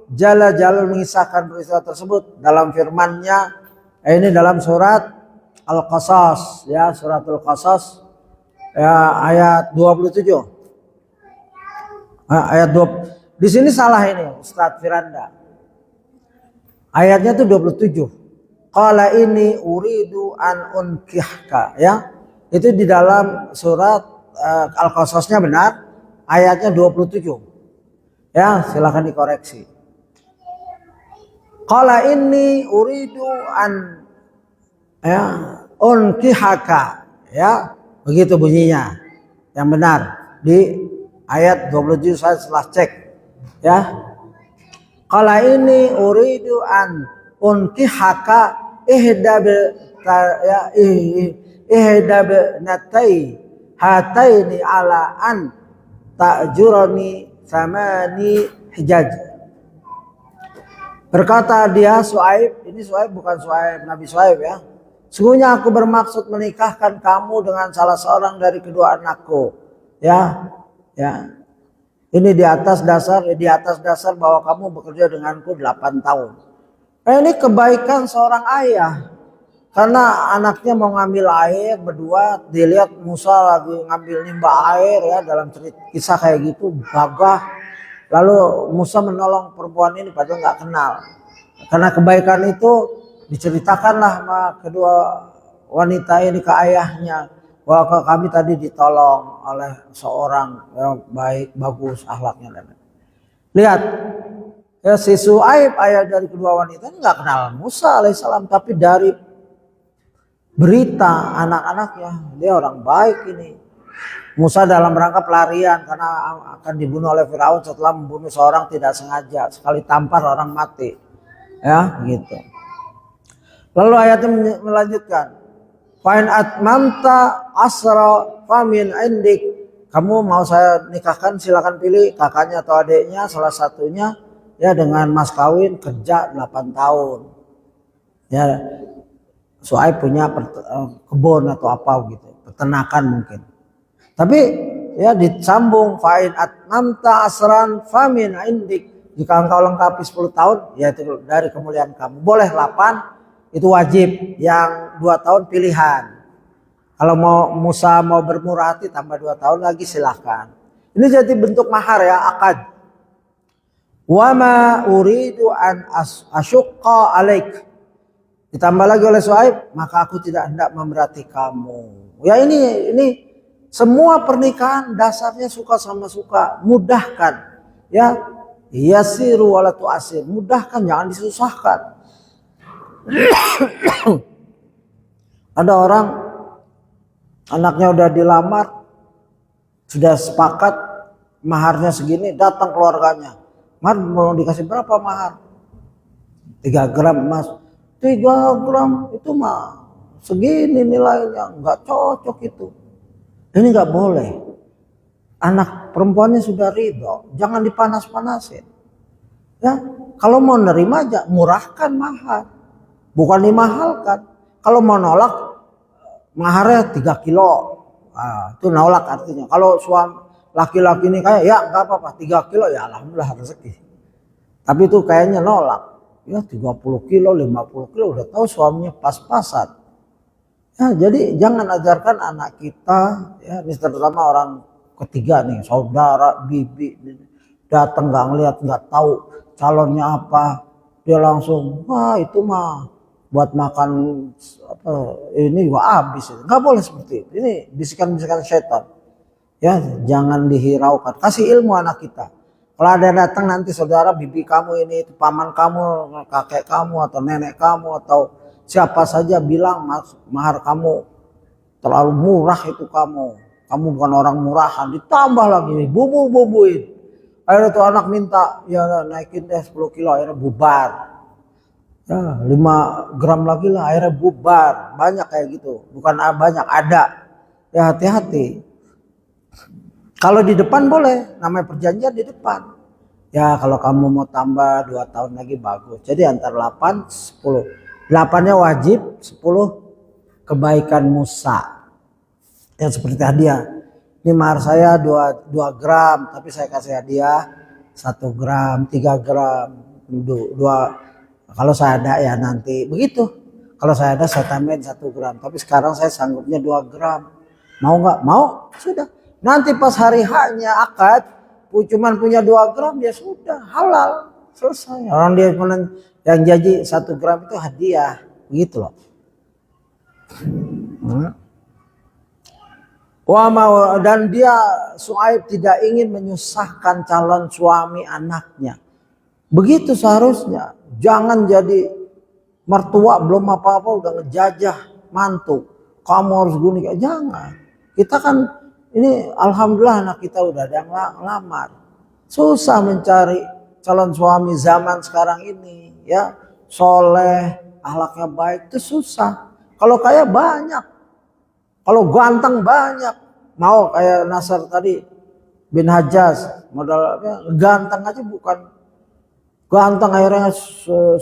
Jalla Jalal mengisahkan peristiwa tersebut dalam firman-Nya, ini dalam surat Al-Qasas, ya suratul Qasas, ya ayat 27. Ayat 20. Di sini salah ini Ustadz Firanda. Ayatnya itu 27. Qala ini uridu an unkihka, ya. Itu di dalam surat Al-Qasasnya benar, ayatnya 27. Ya, silakan dikoreksi. Qala inni uridu an unkihaka, ya. Begitu bunyinya. Yang benar di ayat 27 saya setelah cek, ya. Qala ini uridu an unkihaka ihdab natai hataini ala an ta'jurani samani hijaj. Berkata dia Su'aib, ini Su'aib bukan Su'aib Nabi Su'aib, ya. Sungguhnya aku bermaksud menikahkan kamu dengan salah seorang dari kedua anakku, ya. Ya. Ini di atas dasar bahwa kamu bekerja denganku 8 tahun. Ini kebaikan seorang ayah. Karena anaknya mau ngambil air berdua, dilihat Musa lagi ngambil nimba air, ya, dalam kisah kayak gitu, gagah. Lalu Musa menolong perempuan ini padahal nggak kenal. Karena kebaikan itu diceritakanlah sama kedua wanita ini ke ayahnya, bahwa kami tadi ditolong oleh seorang yang baik, bagus akhlaknya. Dan lihat, ya, si Su'aib, ayah dari kedua wanita ini nggak kenal Musa alaihissalam, tapi dari berita anak-anaknya dia orang baik ini. Musa dalam rangka pelarian karena akan dibunuh oleh Firaun setelah membunuh seorang tidak sengaja, sekali tampar orang mati, ya gitu. Lalu ayatnya melanjutkan, fa'in atmamta asra famin indik, kamu mau saya nikahkan silakan pilih kakaknya atau adiknya salah satunya, ya, dengan mas kawin kerja 8 tahun. Ya, Su'aib punya kebun atau apa gitu, peternakan mungkin. Tapi ya disambung, fa'in atmamta asran famin indik, jika engkau lengkapi 10 tahun, yaitu dari kemuliaan kamu. Boleh 8, itu wajib, yang 2 tahun pilihan. Kalau mau Musa mau bermurah hati tambah 2 tahun lagi silahkan. Ini jadi bentuk mahar, ya, akad. Wa ma uridu an asyqa alaik. Ditambah lagi oleh Su'aib, maka aku tidak hendak memberati kamu. Ya, ini semua pernikahan dasarnya suka sama suka, mudahkan, ya. Yasiru wala tu'asir, mudahkan, jangan disusahkan. Ada orang anaknya udah dilamar, sudah sepakat maharnya segini, datang keluarganya. Mahar mau dikasih berapa mahar? 3 gram emas. 3 gram itu mah segini nilainya, nggak cocok itu. Ini nggak boleh. Anak perempuannya sudah ridho, jangan dipanas-panasin. Ya, kalau mau nerima aja, murahkan mahar, bukan dimahalkan. Kalau mau nolak, maharnya 3 kilo, nah, itu nolak artinya. Kalau suami laki-laki ini kayak, ya nggak apa-apa, 3 kilo ya alhamdulillah rezeki. Tapi itu kayaknya nolak. Ya 30 kilo, 50 kilo udah tahu suaminya pas-pasan. Ya, jadi jangan ajarkan anak kita, ya, ini terutama orang ketiga nih, saudara, bibi, datang nggak ngeliat, nggak tahu calonnya apa, dia langsung, wah itu mah buat makan apa ini wah habis. Nggak boleh seperti itu. Ini bisikan-bisikan setan. Ya, jangan dihiraukan. Kasih ilmu anak kita. Kalau ada datang nanti saudara, bibi kamu ini, paman kamu, kakek kamu atau nenek kamu atau siapa saja bilang mahar kamu terlalu murah itu kamu bukan orang murahan, ditambah lagi bubuin. Akhirnya tuh anak minta, ya naikin deh 10 kilo, akhirnya bubar. Ya 5 gram lagi lah, akhirnya bubar. Banyak kayak gitu, bukan banyak, ada. Ya hati-hati. Kalau di depan boleh, namanya perjanjian di depan. Ya kalau kamu mau tambah 2 tahun lagi bagus. Jadi antara 8, 10. 8-nya wajib, 10 kebaikan Musa. yang seperti hadiah. Ini mahar saya 2 gram, tapi saya kasih hadiah 1 gram, 3 gram, 2. Kalau saya ada ya nanti begitu. Kalau saya ada saya tambahin 1 gram, tapi sekarang saya sanggupnya 2 gram. Mau nggak? Mau, sudah. Nanti pas hari haknya akad, cuman punya 2 gram ya sudah halal, selesai. Orang dia yang janji 1 gram itu hadiah, begitu loh. Dan dia Su'aib tidak ingin menyusahkan calon suami anaknya. Begitu seharusnya. Jangan jadi mertua belum apa-apa udah ngejajah mantu. Kamu harus gini, jangan. Kita kan ini alhamdulillah anak kita udah ada yang lamar. Susah mencari calon suami zaman sekarang ini, ya. Soleh, akhlaknya baik itu susah. Kalau kaya banyak. Kalau ganteng banyak, mau kayak Nasr tadi bin Hajjaj, modal ganteng aja bukan ganteng, akhirnya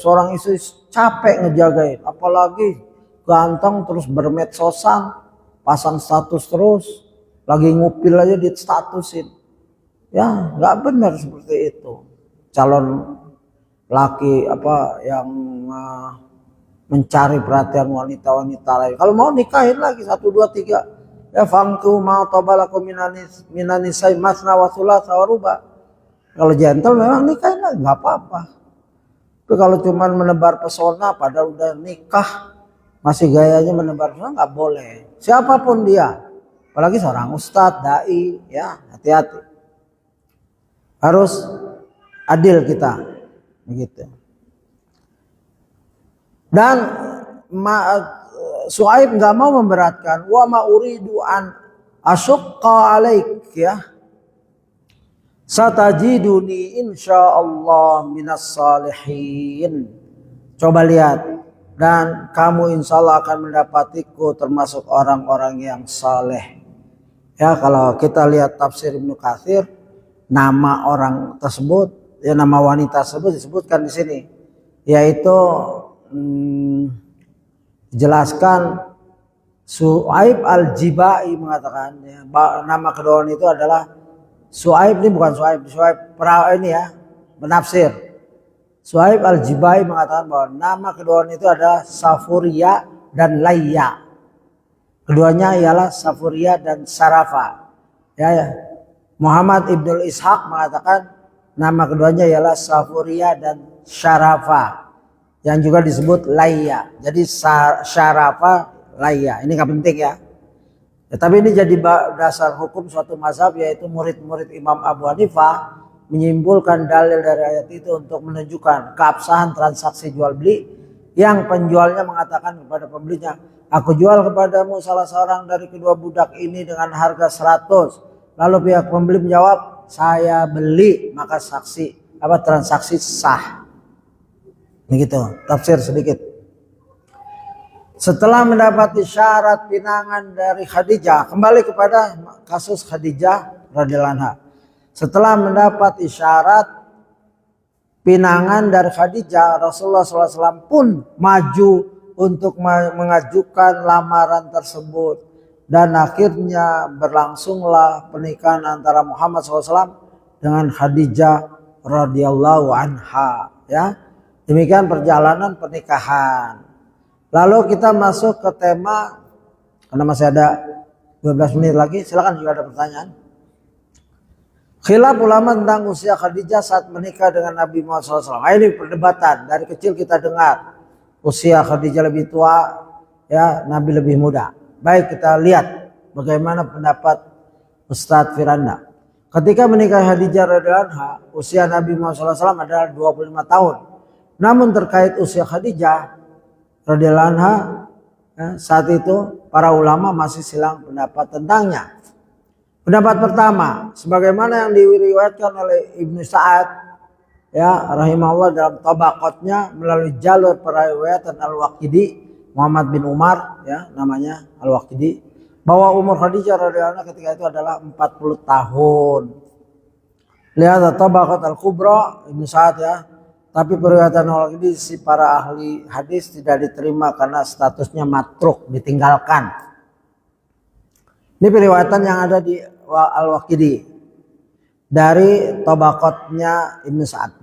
seorang istri capek ngejagain, apalagi ganteng terus bermedsosan, pasang status terus, lagi ngupil aja di statusin, ya nggak benar seperti itu. Calon laki yang mencari perhatian wanita-wanita lain. Kalau mau nikahin lagi 1, 2, 3. Ya fangku ma tabalakum minanisai masna wa thulatsa wa ruba. Kalau gentle memang nikahin lagi nggak apa-apa. Tapi kalau cuma menebar pesona padahal udah nikah masih gayanya menebar pesona nggak boleh. Siapapun dia. Apalagi seorang ustadz, dai, ya hati-hati. Harus adil kita. Begitu. Dan Su'aib nggak mau memberatkan. Wa ma uridu an asyqa alaik, ya. Satajiduni insyaallah minas salihin. Coba lihat, dan kamu insyaallah akan mendapatiku termasuk orang-orang yang saleh. Ya, kalau kita lihat tafsir Ibnu Katsir, nama orang tersebut, ya nama wanita tersebut disebutkan di sini, yaitu dijelaskan Su'aib al-Jibai mengatakan, ya, nama kedua itu adalah Su'aib. Ini bukan Su'aib ini ya, penafsir. Su'aib al-Jibai mengatakan bahwa nama kedua itu adalah Safuria dan Layya. Keduanya ialah Safuria dan Sarafa. Ya. Muhammad Ibnul Ishaq mengatakan nama keduanya ialah Safuria dan Syarafa, yang juga disebut Layya. Jadi Syarafa, Layya. Ini nggak penting ya. Tapi ini jadi dasar hukum suatu mazhab, yaitu murid-murid Imam Abu Hanifah menyimpulkan dalil dari ayat itu untuk menunjukkan keabsahan transaksi jual beli yang penjualnya mengatakan kepada pembelinya, aku jual kepadamu salah seorang dari kedua budak ini dengan harga 100. Lalu pihak pembeli menjawab, saya beli, maka transaksi sah. Begitu, tafsir sedikit. Setelah mendapati syarat pinangan dari Khadijah, kembali kepada kasus Khadijah radhiyallahu anha. Setelah mendapat isyarat pinangan dari Khadijah, Rasulullah SAW pun maju untuk mengajukan lamaran tersebut, dan akhirnya berlangsunglah pernikahan antara Muhammad SAW dengan Khadijah radhiyallahu anha. Ya. Demikian perjalanan pernikahan. Lalu kita masuk ke tema, karena masih ada 12 menit lagi, silakan jika ada pertanyaan. Khilaf ulama tentang usia Khadijah saat menikah dengan Nabi Muhammad SAW. Ini perdebatan, dari kecil kita dengar usia Khadijah lebih tua, ya Nabi lebih muda. Baik, kita lihat bagaimana pendapat Ustadz Firanda. Ketika menikah Khadijah radhiyallahu anha, usia Nabi Muhammad SAW adalah 25 tahun. Namun terkait usia Khadijah radhiyallahu anha, saat itu para ulama masih silang pendapat tentangnya. Pendapat pertama, sebagaimana yang diriwayatkan oleh Ibnu Sa'ad, ya rahimahullah dalam tabaqatnya melalui jalur periwayatan Al-Waqidi, Muhammad bin Umar, ya namanya Al-Waqidi, bahwa umur Khadijah radhiyallahu anha ketika itu adalah 40 tahun. Lihat tabaqat Al-Kubra Ibnu Sa'ad, ya. Tapi periwayatan Al-Waqidi si para ahli hadis tidak diterima karena statusnya matruk, ditinggalkan. Ini periwayatan yang ada di Al-Waqidi dari Tabaqatnya Ibnu Sa'ad.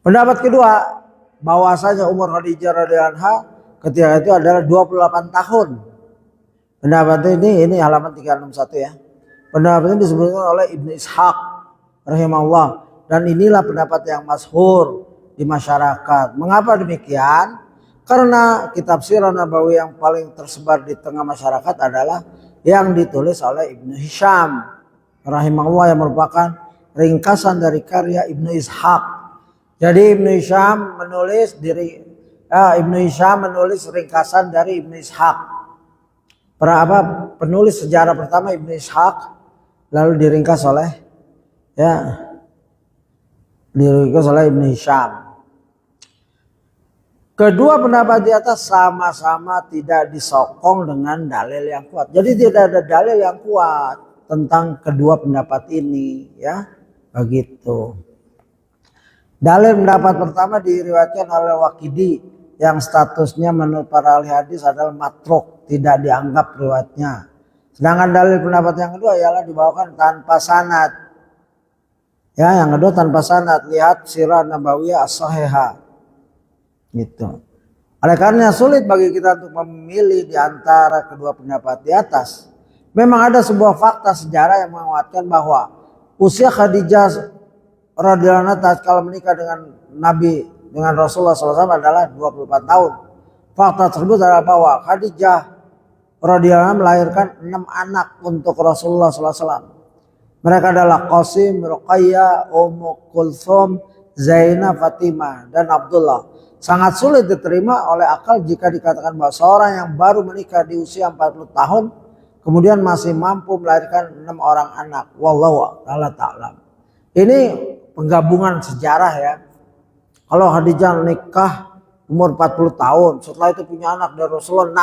Pendapat kedua, bahwasanya umur Khadijah radhiyallahu anha ketika itu adalah 28 tahun. Pendapat ini halaman 361 ya. Pendapat ini disebutkan oleh Ibnu Ishaq rahimahullah, dan inilah pendapat yang masyhur di masyarakat. Mengapa demikian? Karena kitab Sirah Nabawi yang paling tersebar di tengah masyarakat adalah yang ditulis oleh Ibnu Hisham rahimahullah, yang merupakan ringkasan dari karya Ibnu Ishaq. Jadi Ibnu Hisham menulis ringkasan dari Ibnu Ishaq. Penulis sejarah pertama Ibnu Ishaq, lalu diringkas oleh Ibnu Hisham. Kedua pendapat di atas sama-sama tidak disokong dengan dalil yang kuat. Jadi tidak ada dalil yang kuat tentang kedua pendapat ini, ya. Begitu. Dalil pendapat pertama diriwayatkan oleh Waqidi yang statusnya menurut para ahli hadis adalah matruk, tidak dianggap riwayatnya. Sedangkan dalil pendapat yang kedua ialah dibawakan tanpa sanad. Ya, yang kedua tanpa sanad. Lihat Sirah Nabawiyah As-Sahihah. Gitu. Oleh karena sulit bagi kita untuk memilih di antara kedua pendapat di atas. Memang ada sebuah fakta sejarah yang menguatkan bahwa usia Khadijah radhiyallahu anha tatkala menikah dengan Rasulullah SAW adalah 24 tahun. Fakta tersebut adalah bahwa Khadijah radhiyallahu anha melahirkan 6 anak untuk Rasulullah SAW. Mereka adalah Qasim, Ruqayyah, Ummu Kulthum, Zainab, Fatimah, dan Abdullah. Sangat sulit diterima oleh akal jika dikatakan bahwa seorang yang baru menikah di usia 40 tahun kemudian masih mampu melahirkan 6 orang anak. Wallahu ta'ala. Ini penggabungan sejarah ya. Kalau Khadijah nikah umur 40 tahun, setelah itu punya anak dari Rasulullah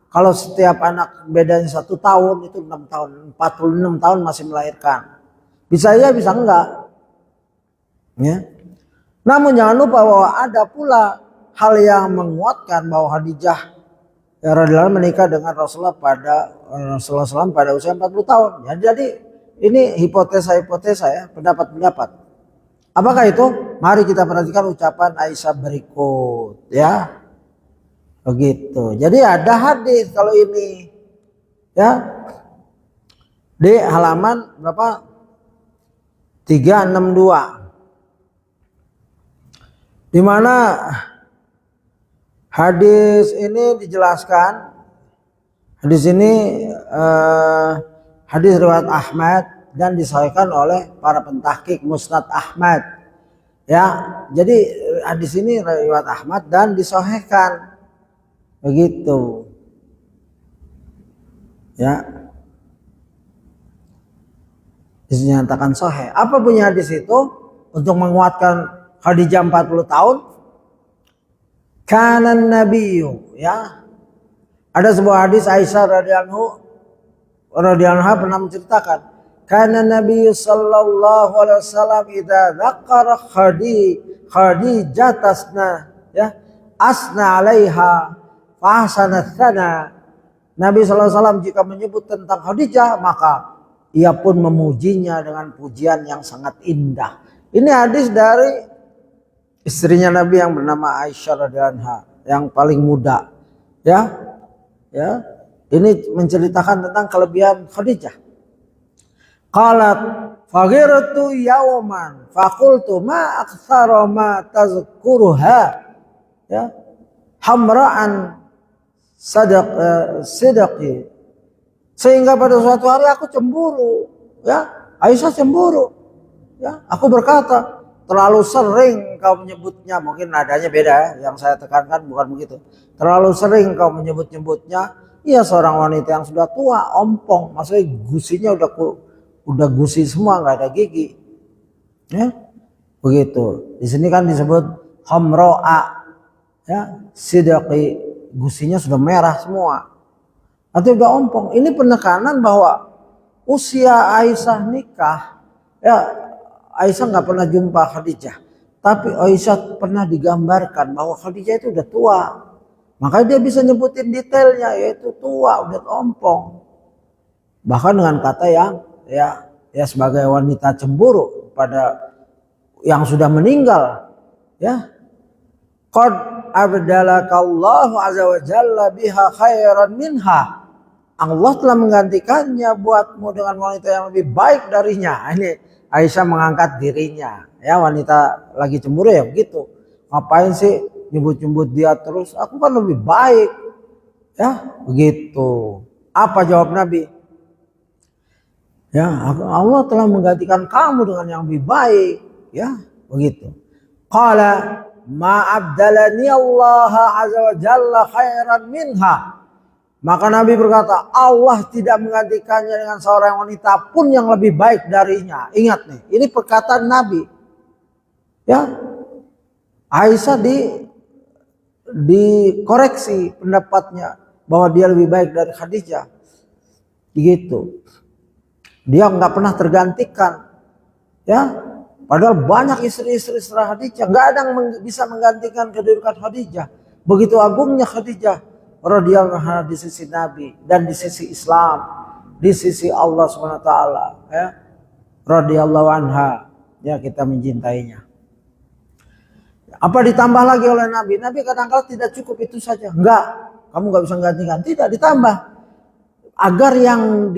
6. Kalau setiap anak bedanya 1 tahun, itu 6 tahun, 46 tahun masih melahirkan. Bisa ya, bisa enggak. Ya. Namun jangan lupa bahwa ada pula hal yang menguatkan bahwa Khadijah radhiyallahu menikah dengan Rasulullah SAW pada usia 40 tahun. Jadi ini hipotesa-hipotesa ya, pendapat-pendapat. Apakah itu? Mari kita perhatikan ucapan Aisyah berikut ya. Begitu. Jadi ada hadis kalau ini ya. Di halaman berapa? 362. Di mana hadis ini dijelaskan, hadis ini hadis riwayat Ahmad dan disahihkan oleh para pentahqiq Musnad Ahmad. Ya, jadi hadis ini riwayat Ahmad dan disahihkan. Begitu. Ya. Dinyatakan sahih. Apa bunyi hadis itu untuk menguatkan Khadijah 40 tahun? Kanan nabiyyu, ya. Ada sebuah hadis Aisyah radhiyallahu anha pernah menceritakan, kana nabiyyu sallallahu alaihi wasallam idza dzakara Khadijah tasna, ya, asna 'alaiha fa ahsana tsana. Nabi sallallahu alaihi wasallam jika menyebut tentang Khadijah maka ia pun memujinya dengan pujian yang sangat indah. Ini hadis dari istrinya Nabi yang bernama Aisyah radhiyallahu anha, yang paling muda. Ya. Ya. Ini menceritakan tentang kelebihan Khadijah. Qalat faghirtu yawman faqultu ma aktsara ma tazkuruha, ya, hamra'an sidaqi. Sehingga pada suatu hari aku cemburu, ya. Aisyah cemburu. Ya, aku berkata, terlalu sering kau menyebutnya, mungkin nadanya beda ya, yang saya tekankan bukan begitu. Terlalu sering kau menyebut-nyebutnya. Iya, seorang wanita yang sudah tua, ompong, maksudnya gusinya udah gusi semua, nggak ada gigi. Ya, begitu. Di sini kan disebut hamro'a, ya, sidaqi, gusinya sudah merah semua. Artinya udah ompong. Ini penekanan bahwa usia Aisyah nikah, ya, Aisyah nggak pernah jumpa Khadijah, tapi Aisyah pernah digambarkan bahwa Khadijah itu udah tua. Makanya dia bisa nyebutin detailnya, yaitu tua, udah ompong. bahkan dengan kata yang ya sebagai wanita cemburu pada yang sudah meninggal, ya. Qad abdalakallahu azza wa jalla biha khairan minha. Allah telah menggantikannya buatmu dengan wanita yang lebih baik darinya. Ini Aisyah mengangkat dirinya, ya, wanita lagi cemburu ya begitu. Ngapain sih nyebut-nyebut dia terus? Aku kan lebih baik, ya begitu. Apa jawab Nabi? Ya, Allah telah menggantikan kamu dengan yang lebih baik, ya begitu. Qala ma abdalani Allah azza wa jalla khairan minha. Maka Nabi berkata, Allah tidak menggantikannya dengan seorang wanita pun yang lebih baik darinya. Ingat nih, ini perkataan Nabi. Ya, Aisyah dikoreksi pendapatnya bahwa dia lebih baik dari Khadijah. Begitu. Dia nggak pernah tergantikan. Ya, padahal banyak istri-istri setelah Khadijah, nggak ada yang bisa menggantikan kedudukan Khadijah. Begitu agungnya Khadijah radhiyallahu anha di sisi Nabi dan di sisi Islam, di sisi Allah Subhanahu wa taala, ya. Radhiyallahu anha, ya kita mencintainya. Apa ditambah lagi oleh Nabi? Nabi kadang-kadang tidak cukup itu saja. Enggak, kamu nggak bisa menggantikan. Tidak, ditambah agar yang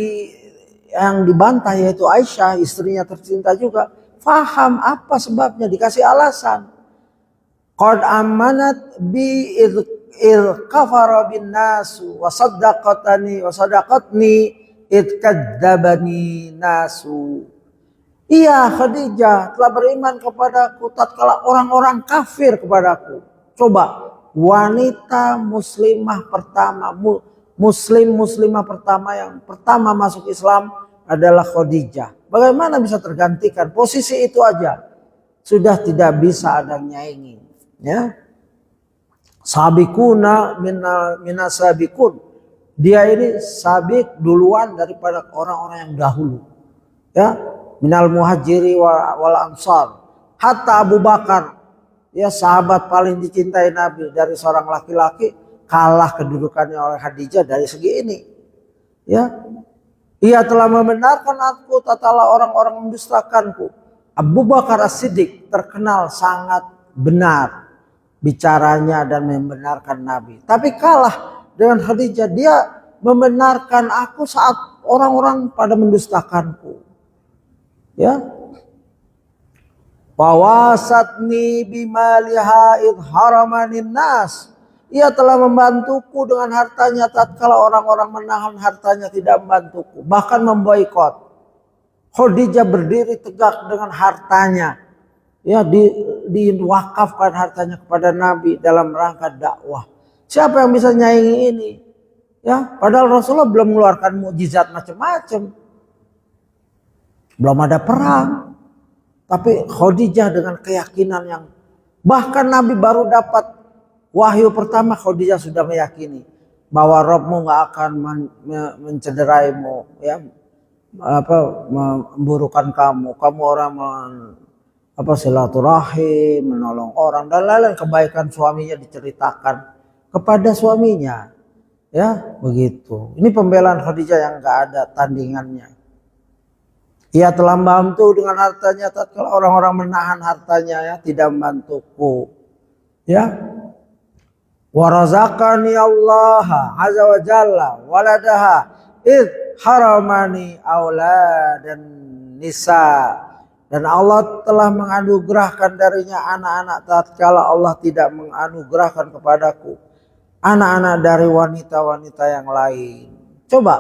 dibantah yaitu Aisyah, istrinya tercinta juga, faham apa sebabnya, dikasih alasan. Qad amanat bi il kafara bin nasu wa saddaqatni id kadzdzabani nasu. Iya, Khadijah telah beriman kepadaku tatkala orang-orang kafir kepadaku. Coba, wanita muslimah pertama, muslimah pertama yang pertama masuk Islam adalah Khadijah. Bagaimana bisa tergantikan? Posisi itu aja sudah tidak bisa ada nyaingin, ya. Sabikuna minasabikun. Dia ini sabik duluan daripada orang-orang yang dahulu. Ya, minal muhajiri wal ansar. Hatta Abu Bakar, ya sahabat paling dicintai Nabi dari seorang laki-laki, kalah kedudukannya oleh Khadijah dari segi ini. Ya. Ia telah membenarkan aku tatkala orang-orang mendustakanku. Abu Bakar As-Siddiq terkenal sangat benar bicaranya dan membenarkan Nabi. Tapi kalah dengan Khadijah. Dia membenarkan aku saat orang-orang pada mendustakanku. Ya. Wawasatni bimaliha idharamanin nas. Ia telah membantuku dengan hartanya tatkala orang-orang menahan hartanya tidak membantuku. Bahkan memboikot. Khadijah berdiri tegak dengan hartanya. Ya, diwakafkan hartanya kepada Nabi dalam rangka dakwah. Siapa yang bisa nyaingi ini? Ya, padahal Rasulullah belum mengeluarkan mukjizat macam-macam. Belum ada perang. Tapi Khadijah dengan keyakinan yang bahkan Nabi baru dapat wahyu pertama, Khadijah sudah meyakini bahwa Rabbmu nggak akan mencederaimu, ya, memburukan kamu orang silaturahim, menolong orang dan lain-lain kebaikan suaminya diceritakan kepada suaminya, ya begitu. Ini pembelaan Khadijah yang nggak ada tandingannya. Ia telah membantu dengan hartanya tatkala orang-orang menahan hartanya, ya tidak membantuku, ya. Warazaqani Allah azza wa jalla waladaha id haramani auladan nisa. Dan Allah telah menganugerahkan darinya anak-anak tatkala Allah tidak menganugerahkan kepadaku anak-anak dari wanita-wanita yang lain. Coba,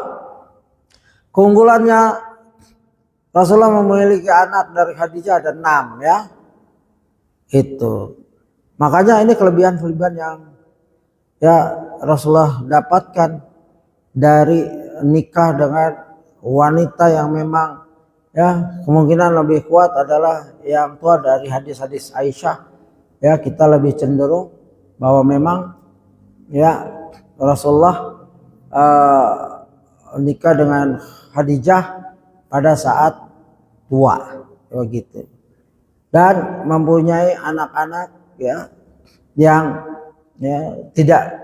keunggulannya Rasulullah memiliki anak dari Khadijah ada 6, ya. Itu. Makanya ini kelebihan-kelebihan yang ya Rasulullah dapatkan dari nikah dengan wanita yang memang ya kemungkinan lebih kuat adalah yang tua dari hadis-hadis Aisyah. Ya, kita lebih cenderung bahwa memang ya Rasulullah nikah dengan Khadijah pada saat tua, begitu. Dan mempunyai anak-anak ya yang ya tidak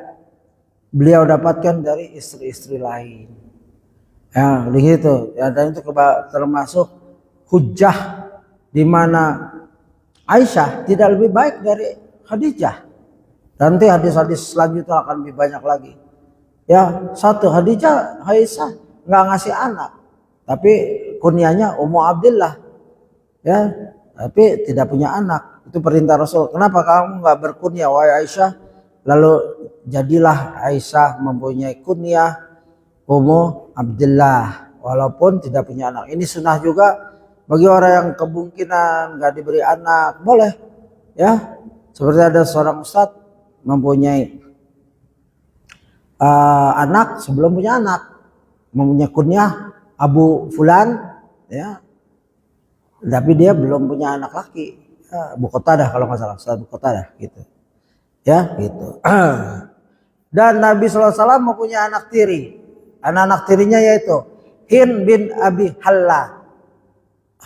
beliau dapatkan dari istri-istri lain. Ya, begitu. Ya, dan itu termasuk hujjah di mana Aisyah tidak lebih baik dari Khadijah. Nanti hadis-hadis selanjutnya akan lebih banyak lagi. Ya, satu Aisyah nggak ngasih anak, tapi kunyahnya Ummu Abdillah. Ya, tapi tidak punya anak. Itu perintah Rasul. Kenapa kamu nggak berkunyah wahai Aisyah? Lalu jadilah Aisyah mempunyai kunyah Ummu Abdillah walaupun tidak punya anak. Ini sunnah juga bagi orang yang kemungkinan nggak diberi anak, boleh ya. Seperti ada seorang ustadz mempunyai anak sebelum punya anak, mempunyai kunyah Abu Fulan ya, tapi dia belum punya anak laki. Abu Qatadah kalau nggak salah, Ustaz Abu Qatadah gitu ya gitu. Dan Nabi SAW mempunyai anak tiri. Anak-anak tirinya yaitu Hind bin Abi Halla.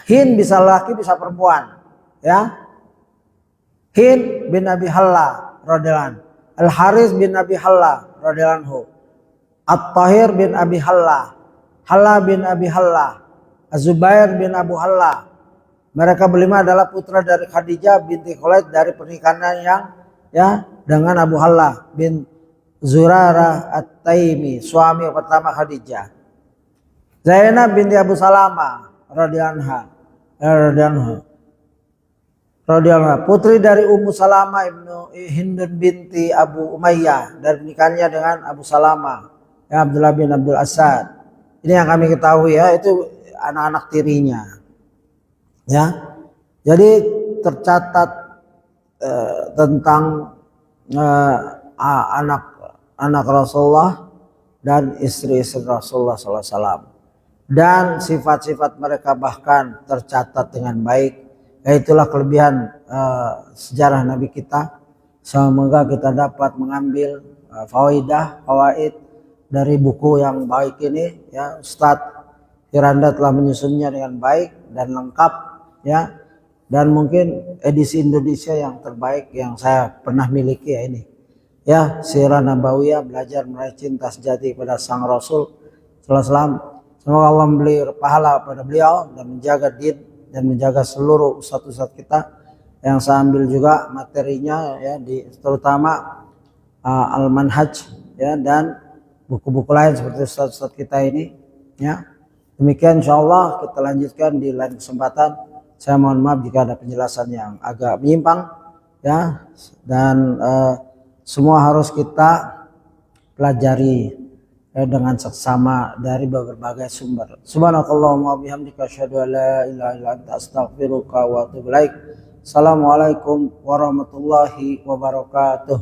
Hind bisa laki bisa perempuan ya. Hind bin Abi Halla radhiyallahu anhu, Al Haris bin Abi Halla radhiyallahu anhu, At-Tahir bin Abi Halla, Halla bin Abi Halla, Az-Zubair bin Abu Halla. Mereka berlima adalah putra dari Khadijah binti Khuwailid dari pernikahan yang ya dengan Abu Halla bin Zurarah At-Taimi, suami pertama Khadijah. Zainab binti Abu Salamah radhiyallahu anha, putri dari Ummu Salamah ibnu Hindun binti Abu Umayyah dari pernikahannya dengan Abu Salamah ya Abdullah bin Abdul Asad. Ini yang kami ketahui ya, itu anak-anak tirinya ya. Jadi tercatat tentang anak Rasulullah dan istri-istri Rasulullah SAW, dan sifat-sifat mereka bahkan tercatat dengan baik. Itulah kelebihan sejarah Nabi kita. Semoga kita dapat mengambil fawaid dari buku yang baik ini ya. Ustadz Firanda telah menyusunnya dengan baik dan lengkap ya, dan mungkin edisi Indonesia yang terbaik yang saya pernah miliki ya ini ya, Sirah Nabawiyah, belajar meraih cinta sejati pada Sang Rasul sallallahu alaihi wasallam. Semoga Allah memberi pahala pada beliau dan menjaga din dan menjaga seluruh ustadz-ustadz kita yang saya ambil juga materinya ya, terutama Al-Manhaj ya, dan buku-buku lain seperti ustadz-ustadz kita ini ya. Demikian insyaallah kita lanjutkan di lain kesempatan. Saya mohon maaf jika ada penjelasan yang agak menyimpang ya, dan semua harus kita pelajari dengan seksama dari berbagai sumber. Subhanakallahumma wabihamdika asyhadu an la ilaha illa anta astaghfiruka wa atubu ilaik. Assalamualaikum warahmatullahi wabarakatuh.